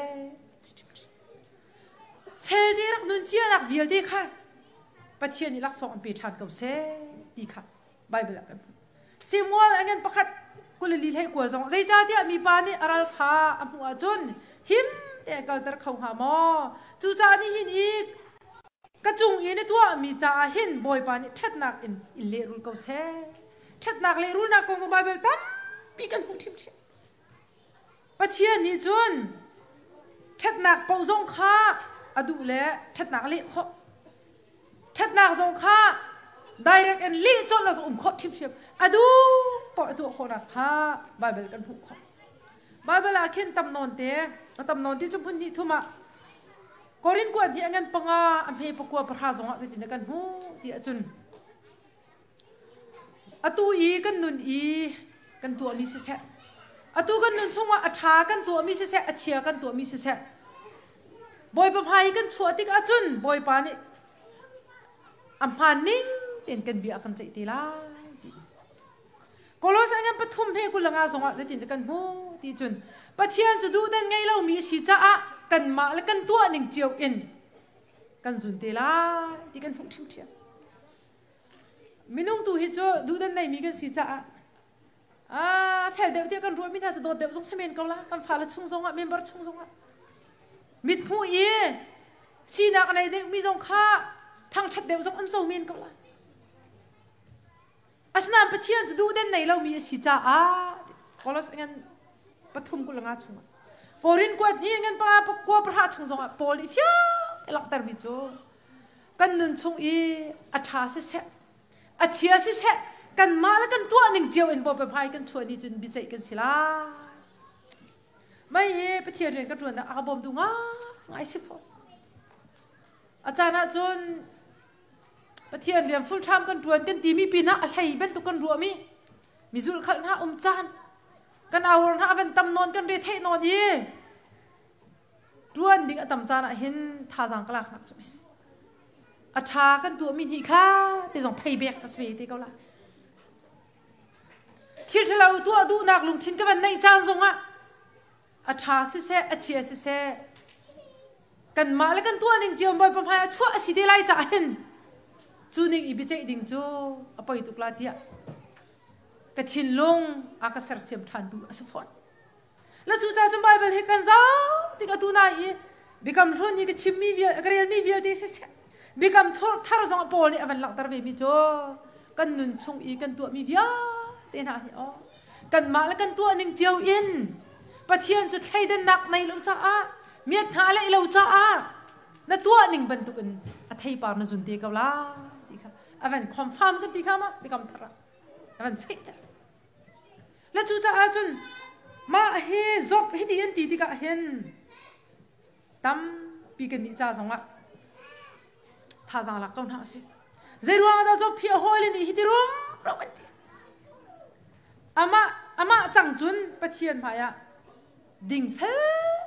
fel di rak nun chia nak vial di kha pathian ni lak sok in pe than ko se di kha bible kan simwal angan pakhat kulili hai ko zong zai cha dia mi pa ni aral kha amu achun him te kal tar khau ha mo chu cha ni hin ik ka chung ye ne tua mi cha hin boy pa ni that nak in le rul ko se that nak le rul na ko bible tam pi kan hu thim che pathian ni chun that nak pau zong kha adu le that nak le kho that nak zong kha direct and li chon la kho thim che adu po atu kho na kha bible kan hu kho bible a khin tam non te tam non ti chu phun ni thuma korin ko di angan panga amhe pakwa parha zonga se tin kan hu ti achun atu I kan nun I kan tu mi se se atu kan nun chunga atha kan tu mi se se achia kan tu mi se se boy pa phai kan chu atik achun boy pa ni amhaning ten kan bi akan chai ti la kolos angan pathum phe ku langa zonga se tin kan hu ti chun pathian chu du den ngai lo mi si cha a kan ma la kan tu ning chiu in kan zun te la ti kan hu thim thia minung tu hi cho du den nei mi kan si cha a fel de te kan ro mi na cha do de jong semen ko la kan pha la chung zonga member chung zonga mit hu I si na kan nei de mi jong kha thang chat de jong an zo men ko la asna pathian chu du den nei lo mi si cha a kolos angan pathum ko langa chunga korin ko ni ngan pa ko pra chung zonga poli thia elak tar bi cho kan nun chung I atha se se achia se se kan ma la kan tua ning jeu in bo pa phai kan chua ni chun bi chai kan sila mai he pathian ren ka tuan da a bom du nga ngai se fo achana chun pathian ren full time kan tuan kan ti mi pi na a hlai ben tu kan ru mi zul khal na chan kan awor na ben tam non kan re the non ye ruan ding atam chana hin tha jang klak nak chu atha kan tu mi ni kha te jong phei bek ka sve te kaula thil thlau tu adu nak lung thin ka ban nei chan zonga atha se se achia se se kan ma la kan tu aning jiom boy pa phai chua si de lai cha hin chu ning I bi chei ding chu apoi tu kla tia ka thin long aka sar chem than tu asfon la chu cha chum bible he kan za ti ka tu na I bikam ron ni ka chimmi vi agrel mi vi de se se bikam thar jong pol ni avan lak tar be mi cho kan nun chung I kan tu mi via te na hi o kan ma la kan tu ning jiao in pathian chu thai den nak nei lo cha a miat tha le lo cha a na tu ning ban tu in a thai par na zun te ka la ti kha avan confirm kan ti kha ma bikam thara avan fit la chu cha a chun ma he job he ti en ti ka hen tam pi kan ni cha zonga tha jang la kaun ha si zerwa da job phi hol ni hi ti rum rawati ama chang chun pathian phaya ding fel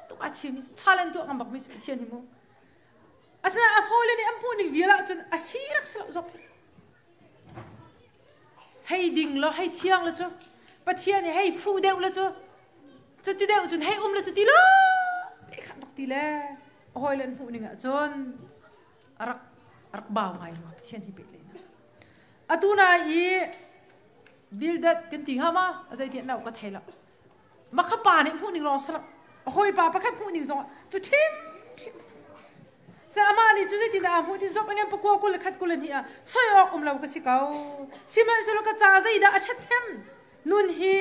tu a chimi challenge tu ngam bak mi pathian hi mo asna a hol ni am pu ni viala chun asirak sala job hey ding lo hey thiang lo cho pathian ni hey fu deu lo cho ti deu chun hey lo cho ti lo te khan bak ti le hoi len pu ni nga chon arak baw ngai ro pathian hi pet le na atuna I build that kan ti ha ma azai ti nau ka thela ma kha pa ni pu ni lo sala hoi pa pa kha pu ni zo chu thim sa ama ni chu ti da pu ti job ngam pa ko le khat ko le ni a soi ok lo ka si kau siman se lo ka cha zai da a that them nun hi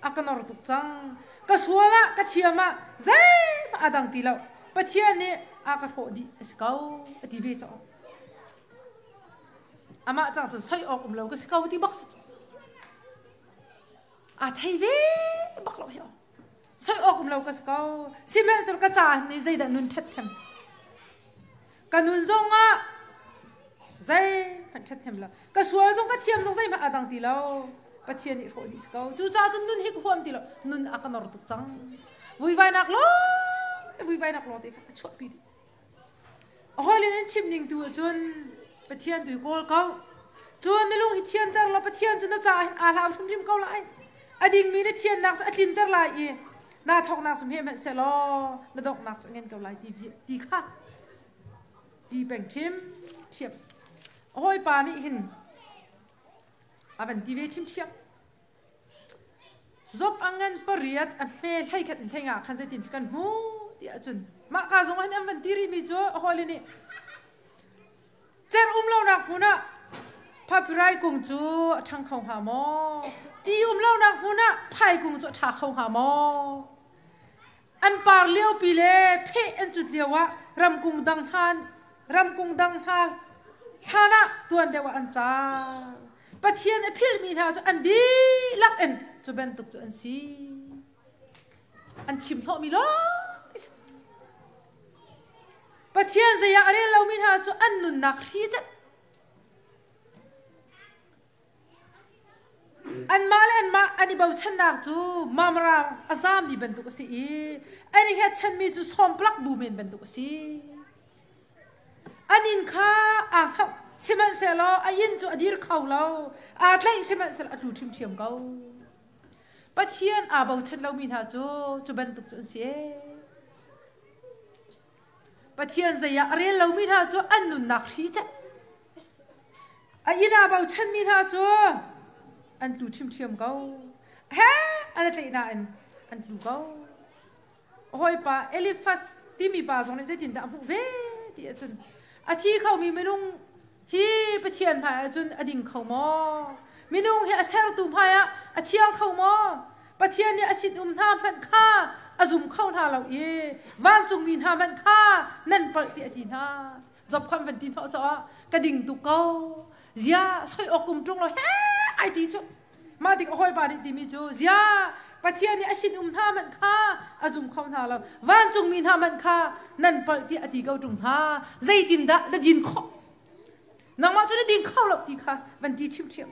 akanor tuk chang ka suala ka thiama zai ma adang ti lo pathian ni aka tho di skau ti ve cho ama chang chu soi ok lo ka si kau ti box a thai ve bak lo hi soi ok lo ka skau siman se lo ka cha ni zai da nun that them kanun zonga zai phan that them la ka sual zong ka thiam zong zai ma adang ti lo ปะเทียนนี่โรดิสเขาจู่จ้าจนนุ่นฮิกหัวมตีละนุ่นอากันนอร์ตุกจังวุ้ยใบนักล้อวุ้ยใบนักล้อตีค่ะชวดปีดิโอ้ยเล่นชิมนิ่งตัวจนปะเทียนตัวโกลเขาจนในลุงฮิเทียนแต่เราปะเทียนจนน่าจะอาลาทุ่มริมเขาไล่อดิ่งมีในเทียนนักจะอดินแต่ไล่น่าทอกนักสมเหตุเสลอน่าดอกนักจะเงินเขาไล่ตีค่ะตีแบ่งทีมเทียบโอ้ยป่านี่เห็นตีเวทีมเทียบจบอังเงินปริยัดเมลให้ขัดให้งาขันใจตินกันหูเดียจุนมากาสงให้ตีรีมิจ่อโอ้ยนี่เจ้าเราหนักหูนะพาไปไรกงจูทางเขาหาหมอตีเราหนักหูนะพายกงจูทางเขาหาหมออันปาร์เลี้ยวปีเล่เพ่อันจุดเลี้ยววะรำกุงดังฮันรำกุงดังฮันท่านะตัวเดียวอันจ้าปะเทียนอภิลมีท่าจะอันดีลักเอ็นจะเป็นตุกจะอันซีอันชิมทอมีล้อปะเทียนจะอยากอะไรเรามีท่าจะอันนุนนักที่จะอันมาเล่นมาอันนี้เบาฉันนักจูมามราอาซามีเป็นตุกสีอันนี้แค่ฉันมีจูสอมปลักบูเมนเป็นตุกสีอันนี้ข้าอ่างเขาสิมันเสลออายินจูอดีร์เขาเราอาทเลยสิมันเสลอดูทิมเทียมเขาปะเทียนอาเบาฉันเรามีท่าจูเป็นตุกจูเสียปะเทียนจะอยากเรียนเรามีท่าจูอันนุนนักที่จะอายินอาเบาฉันมีท่าจูอันดูทิมเทียมเขาเฮ้อันนั้นเลยนะอันดูเขาโอ้ยป้าเอลิฟัสที่มีป้าสองนี่จะติดตามผู้เวทีจนอาทิเขามีไม่นุ่งฮีปะเทียนพายจนอดิ่งเขาหมอไม่นุ่งเฮอเซลตูพายอาทิยังเขาหมอปะเทียนเนี่ยอาศิดท่ามันข้าอาจุมเข้าท่าเราวันจงมีท่ามันข้านั่นปฏิอดีน่าจบความเป็นตีนเขาจะกระดิ่งตุกเขาเสียสวยอกกุมตรงเราเฮ้ไอที่สุดมาติกห้อยบาดิติมิจูเสียปะเทียนเนี่ยอาศิดท่ามันข้าอาจุมเข้าท่าเราวันจงมีท่ามันข้านั่นปฏิอดีเขาตรงท่าใจดินดะดินข้อนางมาจนได้ดิ่งเข้าหลบดีค่ะวันที่ชิมเชียว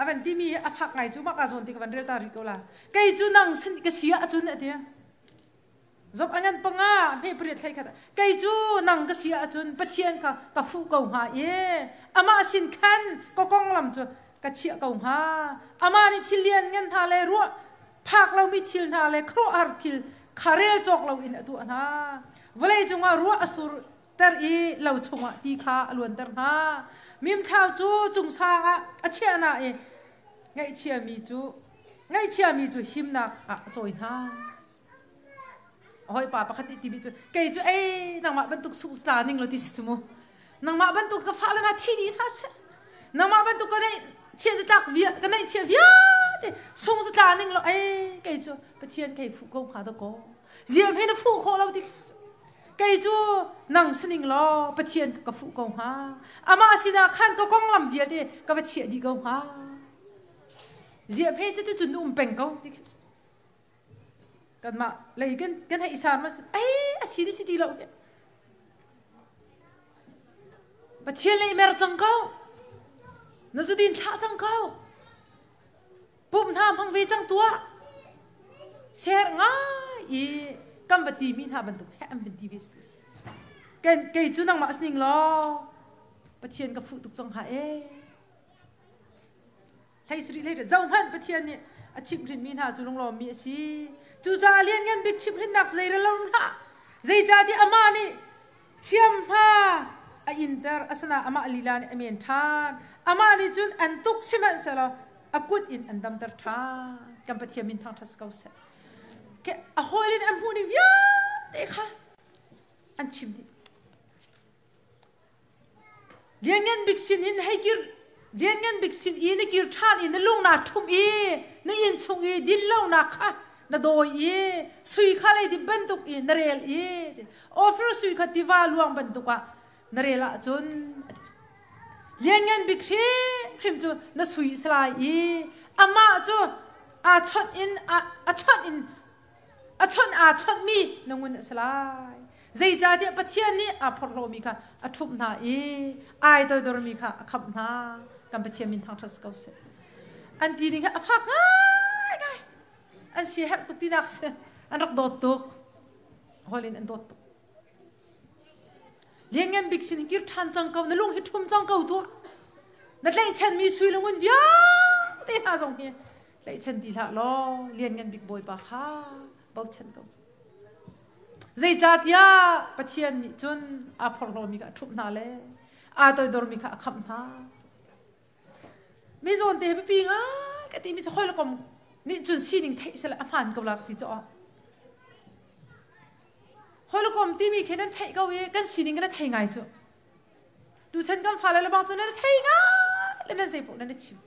วันที่มีอภักไงจูมากอาจนติกวันเรียลตาริโกลาไก่จูนังสินกเสียอาจุนเดียจบอันนั้นปังอ่ะไม่เปรียบใครค่ะไก่จูนังกเสียอาจุนปะเทียนค่ะกับฟูเกาหาอามาสินคันก็กองลำจูกะเชียเกาหาอามานี่ทิเลียนเงินทาเลรัวพักเรามีทิลทาเลครัวอาร์ทิลคาเรลจอกเราอินตัวนะเวลาจงอารัวอสุรแต่เราชงอ่ะตีขาล้วนแต่ฮะมิมเท้าจูจงสางอ่ะเชียน่ะไงเชียมีจูหิมนักอ่ะจอยฮะโอ้ยป้าปกติที่มีจูไก่จูนางมาบรรทุกสุสานิ่งเราที่สุดมั้งนางมาบรรทุกกับฟ้าแล้วนะที่นี่นะเชนางมาบรรทุกกันไอ้เชียจะตักเวียกันไอ้เชียเวียเด็สุสานิ่งเราไก่จูปะเชียนไก่ฟูกงหาตะโกเจียมให้นะฟูกเราที่ไก่จูนังสนิงล้อปะเทียนกับฟูกงฮาอามาสินาขันก็กองลำเวียดกับปะเชียดีกงฮาเจียเพจะจุนเป็งเขาที่กันมาเลยกันให้อิสานมาอาชีนี่สิดีเราปะเทียนเลยเมรจังเขาน่าจะดินท่าจังเขาปุ่มทำพังเวจังตัวเสียง่ายกัมบัติมีท่าบรรทุกแฮมเป็นทีวีสตูเกยจุนังมาสนิงล้อปะเทียนกับฟูตุกจงหาให้สุริเลยเจ้าพันปะเทียนเนี่ยอาชิมรินมีท่าจุลงล้อมีสิจูจ่าเลี้ยงเงินบิ๊กชิมรินนักใจระลมท่าใจจ่าที่อามานี่เชียมฮาอินเตอร์อาสนะอามาลีลานี่อเมนทานอามานี่จุนอันตุกสิมันเสลอากุดอินอันดัมเตอร์ทานกัมปะเทียนมินทางทัสเกาเสอะโหยเล่นอันพูดนี่เยอะเด็กค่ะอันชิมดิเลี้ยงเงินบิ๊กซินอินให้กิรเลี้ยงเงินบิ๊กซินอินกิรทานอินลุงนาทุ่มนอินชงดินเล่านาค่ะนาโดยสุยข้าเลยดิบันตุกนาเรลออฟเฟอร์สุยข้าดิวาลวงบันตุกะนาเรลจนเลี้ยงเงินบิ๊กซินพิมจูนาสุยสลายอามาจูอาชดอินอาชดอินอาชนมีนงุนสลายใจจ่าเดียปะเทียนนี่พอโรมีค่ะทุบนาไอตัวดรมีค่ะขับนา กันไปเชียมินทางทัศเขาเสอันที่นี่ก็พักง่ายง่ายอันเสียเหตุตุกที่นักเสียอันรักโดดตุกฮอลินอันโดดตุกเลี้ยงเงินบิ๊กสินกิรทันจังเขาในลุงฮิตทุ่มจังเขาตัวนั่นเลยเช่นมีสุยลงเงินเยอะที่หาส่งเฮียเลยเช่นดีละล้อเลี้ยงเงินบิ๊กบอยปะค่ะเบาเช่นเขาใจจัดยาปะเชียนจนอาพอลมีกะทุ่มนาเลยอาตัวดอร์มีกะคำนาไม่โจนเตะไปปีง่ะกะตีมีจะค่อยละกมนี่จนซีนิงเทสละอามันกับลักที่จะค่อยละกมที่มีแค่นั้นเทก็เวกันซีนิงกันเทง่ายจ้ะดูฉันกันฟ้าเลยบางจนนั้นเทง่ายแล้วนั่นเจ็บปวดนั่นชิม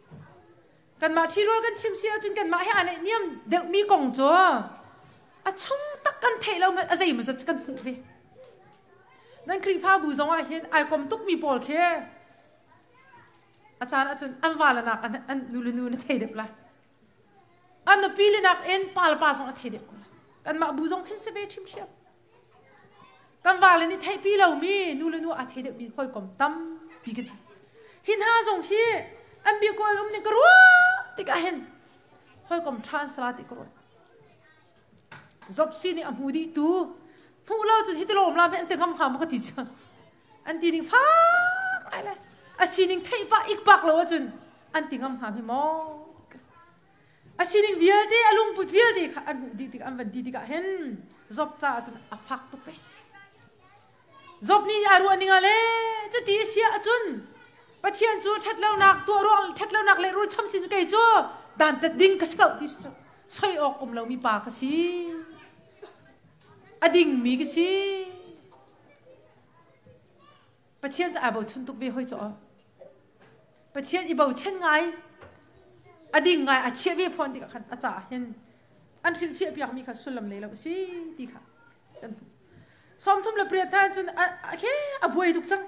กันมาที่รถกันชิมเสียจนกันมาให้อันนี้เด็กมีกงจ้ะอะชุ่มตักกันเทแล้วมันอะไรมันจะกันผูกเวนั่นครีฟ้าบูซองเห็นไอกลมตุกมีปอลเคอาจารย์อันวาลนักอันนูเลนูนเทเด็บละอันนปีเลนักเอ็นปาลปาซองเทเด็บกันมาบูซองขึ้นเสบีทิมเชียกันวาลนี่เทปีเรามีนูเลนูอัเทเด็บมีค่อยกลมตั้มปีกันหินหาซองที่อันบีกอลนี่กรัวติกาเห็นค่อยกลมทรานสลาติกรัวจบซีนี่อันหูดีตูผู้เล่าจนที่ตลอดมาเป็นอันเต็มคำถามก็ติดจังอันที่นี่ฟ้าอะไรอาชีนิงเทปะอีกปักแล้วจนอันติงคำถามให้มออาชีนิงเวียดีอารมณ์ปุดเวียดีค่ะอันดีดีอันวันดีดีก็เห็นจบจ้าจนอัฟักตุกไปจบนี่อารมณ์นี่อะไรจะตีเสียจนปะเทียนจูชัดแล้วหนักตัวร้อนชัดแล้วหนักเลยรู้ช้ำสินไก่จูดันแต่ดิ้งกระสอบดิสซอยออกอมเรามีปากกระชีอดิ่งมีกสิปะเชียนจะอาบชุนตุกเบี้ยห้อยจ่อปะเชียนอีบ่าวเช่นไงอดิ่งไงอาเชียเบี้ยฟอนดีกับขันอาจารย์เห็นอันที่เฟียบอยากมีขัดสุลลำเลยแล้วสิดีค่ะซ้อมทุ่มละเปรียดแทนจนโอเคอาบวยทุกจัง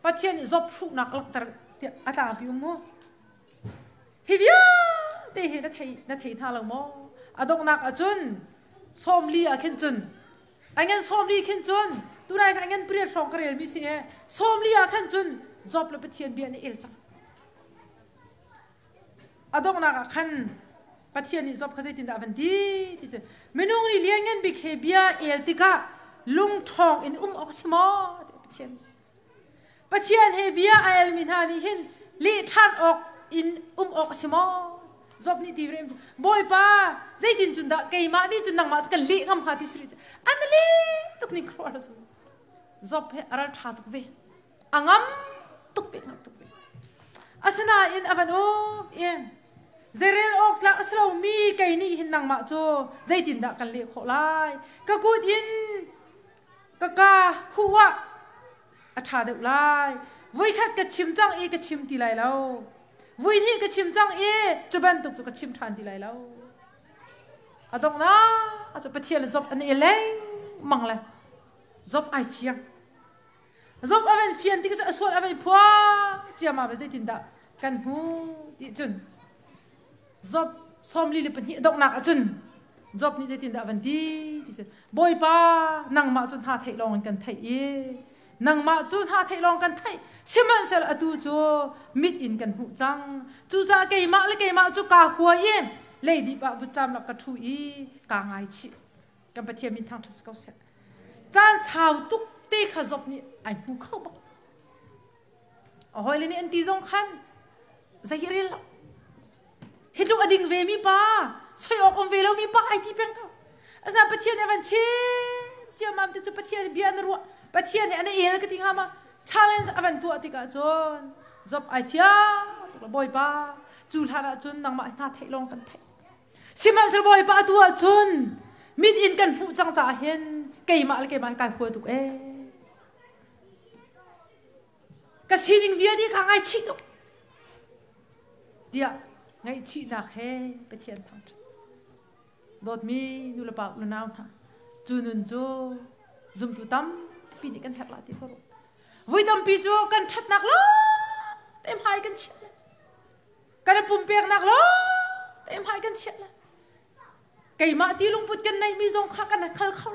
ปะเชียนจบฟุกนักลักตระอาจารย์พิวโม่เฮียเตะเห็นนัดเห็นท่าเราโม่อดงนักอาจุนส้มลีอาเข็นจนอันงั้นส้มลีเข็นจนตัวไหนอันงั้นเปรียบสองกระเรียนมิสิเอส้มลีอาเข็นจนจบแล้วไปเทียนเบียนี่เอลจังอดงนักขันไปเทียนนี่จบเขาจะติดดาวันดีที่จะเมนูนี่เลี้ยงเงินบิเคเบียเอลติกะลุงทองอินออกซิมอไปเทียนเฮเบียเอลมินฮานี่เห็นลีทันออกอินออกซิมอจบนี่ทีเรียมบอยป้าใจดินจุนดาเกยมานี่จุนนังมาจุกันเลี้ยงมาที่สุดอันนี้ตุกนี่ครัวละสิจบให้อะไรท่าตุกเวอังมตุกเวอาสนาอินอวันโอเอ็มเจเรลออกละสลาวมีเกยนี่หินนังมาโจใจดินดากันเลี้ยงขอไล่ก็กูดอินก็หัวอาท่าเดือดไล่วิคัดกระชิมจังเอกระชิมตีไล่แล้ววินี่ก็ชิมจังเอจุบันตุกจุกชิมทานดีไรแล้วอะดงนะอาจจะไปเที่ยวเลยจบอันนี้เล้งมังเลยจบไอเฟียงจบอะไรเฟียงที่ก็จะสวดอะไรพัวเจียมาไปได้ทินดากันหูที่จุนจบซ้อมลีเลยเป็นที่ดงนักจุนจบนี่จะทินดาวันดีที่สุดบอยป้านั่งมาจนหาไทยลองกันไทยเอนังมาจูท่าไทยลองกันไทยชิมันเสร็จอดูจูมิดอินกันหูจังจูจะเกยมาเลยเกยมาจูกาหัวเย่เลยดีป่ะบุจามลักกระทุยกางไอชิกันไปเที่ยวมินทางทัศเขาเสร็จจานสาวตุกตีขจบนี่ไอหูเข้าบ้างอ๋อเรื่องนี้อันที่สำคัญใจเย็นละเห็นลูกอดิ่งเวมีป่ะใช่ออกอมเวแล้วมีป่ะไอที่เป็นเขาอาจารย์ไปเที่ยวในวันเชี่ยเจ้ามาจะไปเที่ยวในเบียร์นรัวปะเทียนเนี่ยอันนี้เองก็ทิ้งหามา challenge อวันตัวติกาจนจบไอเฟียตัวบอยป้าจูลานะจนนังมาหน้าเทลงกันเทชิมันสบอยป้าตัวจนมิดอินกันผู้จังจ่าเห็นเกยมาเลยเกยมาไกลหัวตุกกระชินิงเวียดีข้างไอชิกเดียไงชินักเฮปะเทียนทางโดดมีนูละปากละน้ำฮะจูนุนจูจุ่มตุตั้มปีนี้กันแหกลาที่พอรู้วิดมปีจูกันชัดนักล้อเต็มหายกันเชี่ยกันปุ่มเปียกนักล้อเต็มหายกันเชี่ยละไก่มาตีลุงปุดกันในมีทรงข้ากันนักเข้า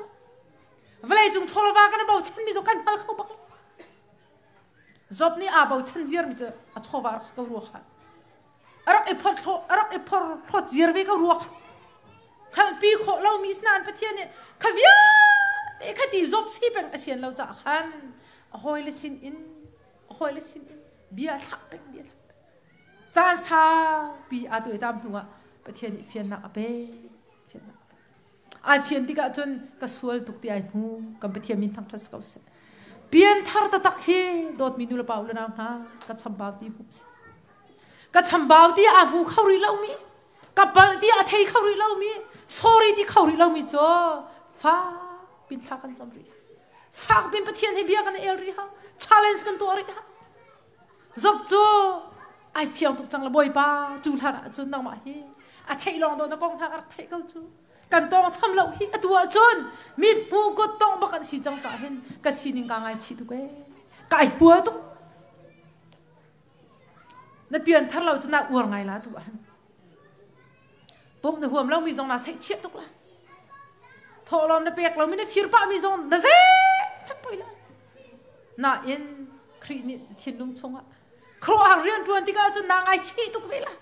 เวลาจุงโทรวากันเบาฉันมีทรงกันเข้าบัก job ni abau chan ziar mi cha acho ba rak ka ruwa kha arak epor thot ziar ve ka ruwa kha khal pi kho lo mi snan pathian ni khavia te khati job ski peng asian lo cha khan hoi le sin in bia thak peng bia chan sa pi atu dam tuwa pathian ni fian na ape fian na ai fian ti ka chun ka sual tuk ti ai mu kam pathian min thang thas kau se pian thar ta tak hi dot mi nula paul na ha ka chambau ti hu ka chambau ti a hu khawri lo mi ka bal ti a thei khawri lo mi sorry ti khawri lo mi cho fa pin thak kan chamri fa pin pathian he bia kan el ri ha challenge kan to ri ha zok cho ai fiang tuk chang la boy pa chu thara chu nang ma hi a thei long do na kong thak ar thei kau chu kan tong tham lo hi atua chon mi pu ko tong ba kan si chang ta hen ka sining ka ngai chi tu ke kai pu tu na pian thar lo chna ur ngai la tu han pom na huam lo mi jong na sai chiet tu la tho lom na pek lo mi na fir pa mi jong da ze poi la na in khri ni chin lung chonga kro ang rian tuan ti ka chun na ngai chi tu ke la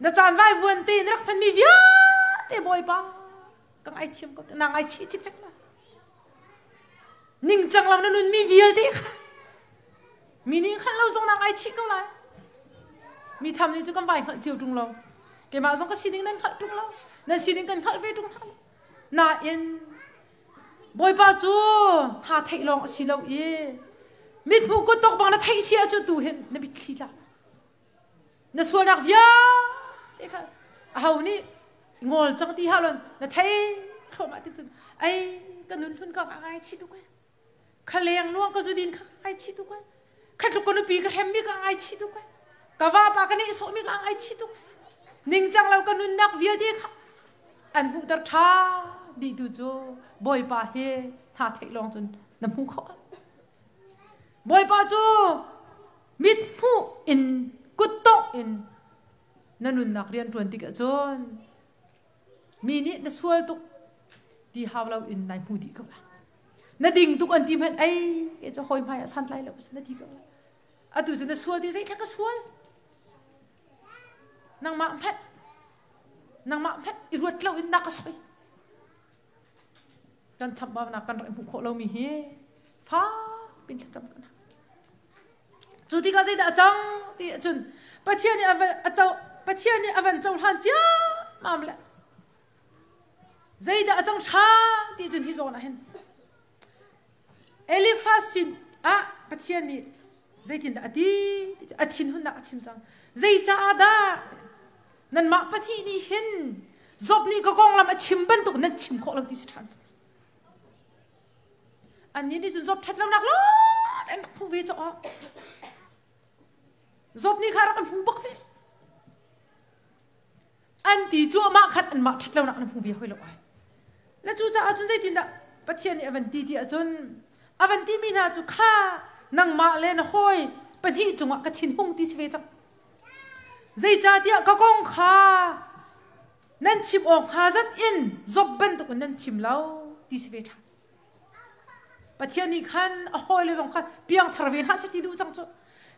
na chan vai vun ti rak phan mi via te boy ba kang ai thiam ko nang ai chi chik chak la ning chang lam na nun mi vial te kha mi ning khan lo jong nang ai chi ko la mi tham ni chu kam vai khal chiu tung lo ke ma jong ka sining nan khal tung lo na sining kan khal ve tung ha na in boy ba chu ha thei long si lo e mit phu ko tok bang na thei sia chu tu hen na bi thi la na sual nak via te kha hau ni ngol chang ti halon na thei khoma ti chun ai kanun phun ka ai chi tu ka khaleng luang ka judin ka ai chi tu ka khat ko no pi ka hem mi ka ai chi tu ka wa pa ka ni so mi ka ai chi tu ning chang lau kanun nak vial ti kha an hu tar tha di tu jo boy pa he tha thei long chun na mu kho boy pa jo mit phu in kut tong in nanun nak rian tuan ti ka chon mi ni na sual tuk ti hawlau in nai mu di ka na ding tuk an ti men ai ke cho hoi mai san lai lo na ti ka atu chu na sual ti sai thak ka sual nang ma phet i ruat lo in na ka soi kan chap ba na kan mu kho lo mi he fa pin cham kan chu ti ka zai da chang ti chun pathian ni avan chau han cha mamla zai da chang tha ti chun hi zo na hen elifasin a pathian ni zai tin da ati athin hun na achim chang zai cha da nan ma pathi ni hen zob ni ko kong lam achim ban tu nan chim kho lam ti than an ni ni zob that lam nak lo an phu ve cho zob ni khara kan phu bak ve an ti chu ma khat an ma that lam nak an phu ve hoi lo ai la chu cha achun zai tin da pathian ni avanti ti achun avanti mi na chu kha nang ma le na hoi pani chunga ka thin hung ti sve chak zai cha tia ka kong kha nan chim ong kha zat in zob ban tu nan chim lau ti sve tha pathian ni khan a hoi le jong kha piang thar ve ha sa ti du chang chu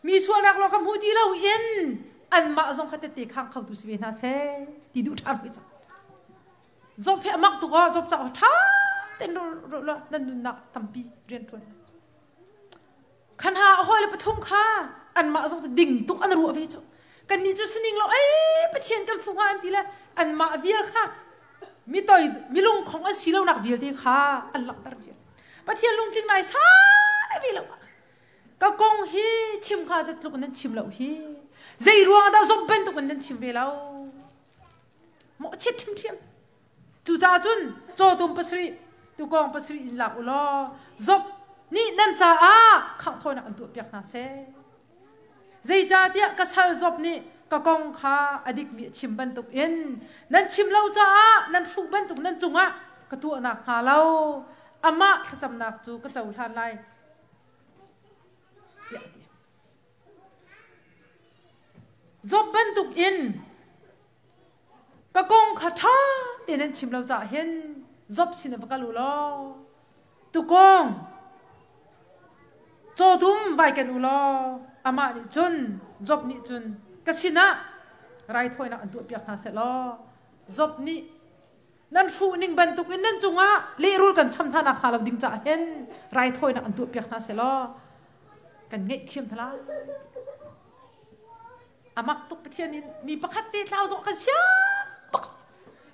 mi sual nak lo kam hu ti lo in an ma jong kha te te khang khau tu sve na se ti du thar ve chang zob phe mak tu ko zob cha tha ten ro lo nan nu nak tampi rian tuan khan ha hoi le pathum kha an ma jong ding tuk an ru ve chu kan ni chu sining lo ai pathian kan fu han ti la an ma vial kha mi toi mi lung khong a si lo nak vial ti kha an lak tar vial pathian lung ting nai sa vi lo ka kong hi chim kha zat lu kan chim lo hi zai ruang da zob ben tu kan chim ve lo mo chit thim thim tu cha chun cho tum pasri tu kong pasri in lak ulo zob ni nan cha a khang thoi na an tu piak na se zai cha tia ka sal zob ni ka kong kha adik mi chim ban tu in nan chim lo cha a nan fu ban tu nan chunga ka tu na kha lo ama khacham nak chu ka chau than lai zob ban tu in ka kong kha tha te nan chim lo cha hen zob sin ba ka lu lo tu kong โจดุมไว้กันอุลออามานี่จุนจบนี่จุนกสินะไรถอยนักอันตัวเปียกหาเสลอจบนี่นั่นฟูนิ่งบรรทุกนั่นจุงอ่ะเลี้ยรูกันช้ำท่านักหาเราดิ้งจ่าเห็นไรถอยนักอันตัวเปียกหาเสลอกันเงยเทียมทลาอามักตุกเทียนมีประคัตตีเท้าจงกันเชียปัก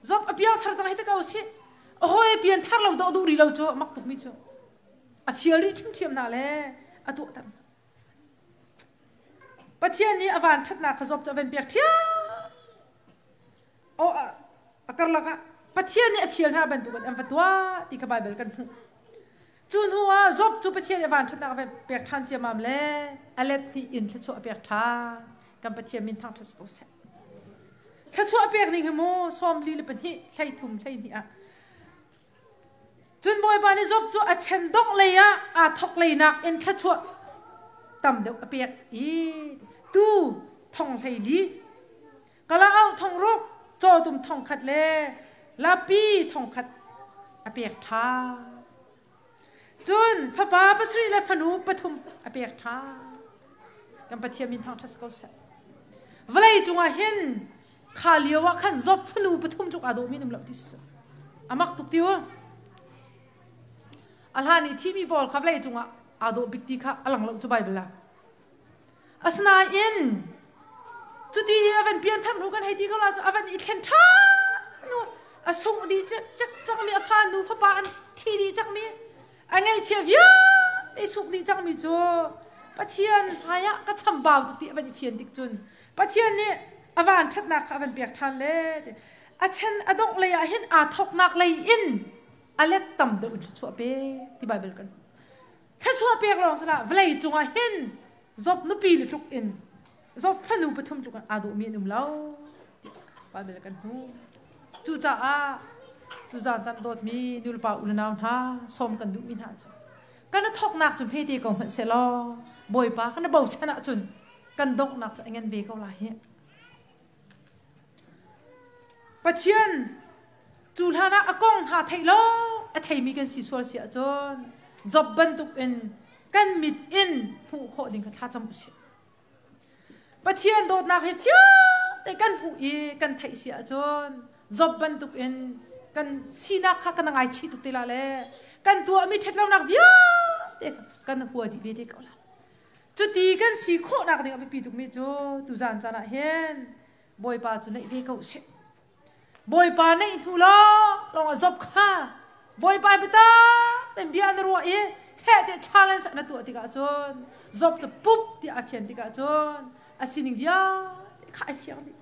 จบเปียกทาร์จังให้ตะเกาเชียโอ้ยเปลี่ยนทาร์เราดูรีเราจ่อมักตุกมิจ่ออาเฟียริทิมเทียมน่าเลยอาตัวตั้งประเทศนี้อวานชัดนักขจบจะเป็นเปียกเทียโอ้อากาศละก็ประเทศนี้เฟียร์หน้าเป็นตัวกันอันเป็นตัวที่ขบายเบลกันจูนหัวจบจูประเทศอวานชัดนักเป็นเปียกทานเจียมามเล่อะไรที่อินทชัวเปียกทานกันประเทศมินทางทัศน์เสทชัวเปียกนี่คือโม่ซ้อมลีเลยเป็นที่ใช้ทุ่มใช้นี่อ่ะจูนบอยบานี่จบจูอาเชนดงเลยอ่ะอาทกเลยนักอินทชัวต่ำเดียวเปียกอีดูทองไทยลีก็แล้วเอาทองรูปโจตุ่มทองขัดเล่ลาปีทองขัดเปียกท่าจุนพระบาปสรีและพนุปทุมเปียกท่ากันปะเทียมินทางทัศกเสวลัยจุงเห็นขาเลียวว่าขันจบพนุปทุมทุกอาดูมินุมเหล่าที่สุดอามักตุกติวอัลฮานี่ที่มีบอลครับเลยจุงอาดูบิกตีค่ะอลังเราจะไปเบลาอัศนาอินจุดที่อเวนเปลี่ยนทางรู้กันให้ดีเขาเราจะอเวนอีเทนท่านูอส่งดีจักมีอฟานนูฟ้าปานที่ดีจักมีอันไงเชียร์ยาไอสุกดีจักมีจ้ปะเทียนพายะก็ช่ำเบาตุติอเวนเพียนดิกจุนปะเทียนนี่อวานทัดนักอเวนเปียกทันเลยอาเช่นอดงเลยเห็นอาทกนักเลยอินอเล็ดต่ำเดือดชัวเป้ที่ไบเบิลกันถ้าชัวเปียกลองสละเวลาจุงเห็นจบนุปีหรือทุกอินจบฟันูปฐุมจุกันอาดูมีนุ่มเล่าไปเบลกันหูจูจ่าจูจ่าจันโดดมีดูลปาอุลนาวท่าสมกันดูมินาจุกันนัทอกนักจุนเพดีกองเสลอบอยปากันนับเบาชนะจุนกันดกนักจะเงินเบกเอาละเฮียปะเทียนจูท่านักกงหาไทยล้อไทยมีกันสีสวยเสียจนจบบันทุกอินกันมิดอินผู้โคดิงกันท่าจำบุษปะเทียนโดดนักเฮียแต่กันผู้อีกันไทยเสียจนจบบันทุกอินกันสีนักข้ากันไงชีตุกติลาเล่กันตัวมิดเท็ดเรานักเบียแต่กันหัวดีเบดีเขาละจุดที่กันสีโคนักเด็กไม่ปีตุกมิจูตุจานจานะเห็นบอยปาจุนในเวเขาเสียบอยปาในทุลาลองจบข้าบอยปาไปตาแต่เบียนรัวเอเฮ็ดชาเลนจ์นั่นตัวที่กาจนจบจะปุ๊บที่อาเฟียนที่กาจนอาศินิงเบียข้าอาเฟียนดิ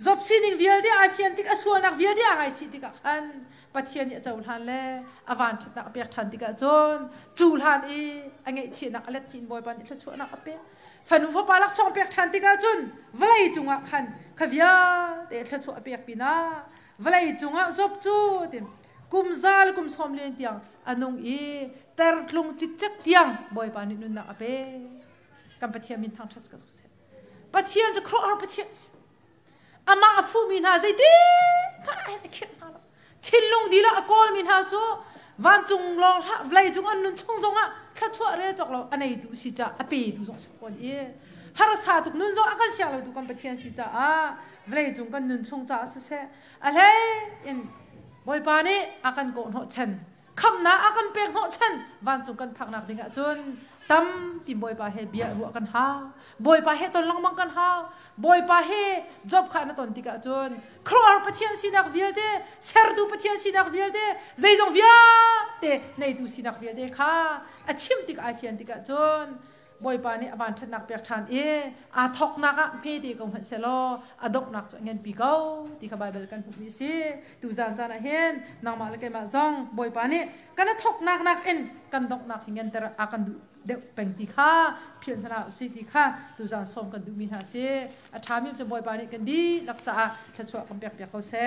จบศินิงเบียที่อาเฟียนที่กาส่วนนักเบียที่อะไรชีที่กาขันปะเทียนเนี่ยจูลฮันเล่อวานที่นักเปียกทันที่กาจนจูลฮันอีอันไงชีนักเล็ดกินบอยปานี่ถ้าช่วยนักเปียฝันว่าปาลักช่องเปียกทันที่กาจนเวลาจุงอ่ะขันขบียแต่ถ้าช่วยเปียกปีน่าเวลาจุงอ่ะจบจูดิกุมซาลกุมสมเลียนเตียงอันนงอีแต่ลงจิกจักเตียงบอยปานี่นุ่นนักเปียกันปะเทียนมินทางทัศกสุเสปะเทียนจะครองปะเทียนอามาฟูมินหาใจดีข้าไอ้เขียนมาแล้วทิลลงดีละกอลมินหาจูวันจุงลองละเวลาจุงอันนุ่นชงจงอ่ะข้าชั่วเรื่องจอกเราอันไหนดูสิจ้าอปีดูจงสักคนเอ๋ฮาร์สาตุกนุ่นจงอากันเสียเราดูกันปะเทียนสิจ้าเวลาจุงกันนุ่นชงจ้าเสียอะไรอินบอยปานี่อากันโกนหัวฉันคำน่าอากันเปียกหัวฉันวันจุงกันพักหนักดิ่งจนตั้มที่บอยปาเฮเบียรัวกันฮาบอยปาเฮตอนลังมังกันฮาบอยปาเฮจอบขาดตอนที่กะจนครอร์ปะเทียนสินักเบียเดเซอร์ดูปะเทียนสินักเบียเดใจจงเบียเดในดูสินักเบียเดค่ะอาชิมที่กะไอเฟียนที่กะจนบอยปานี่อวันทัดนักเปียกทานอาทอกนักเพดีกงหันเซโลอาดกนักจงเงินปีเก้าที่ขบายเบลกันผู้มีสิดูจานจานเห็นนางมาเลกมาจงบอยปานี่กันทอกนักเอ็นกันดกนักเงินแต่อากันดูเด็กเป็นที่ข้าเพียงธนาสิที่ข้าดูจานสมกันดูมีหาสิอาชามิมจะบอยปานี่กันดีรักษาชัดชัวกันเปียกเขาเซ่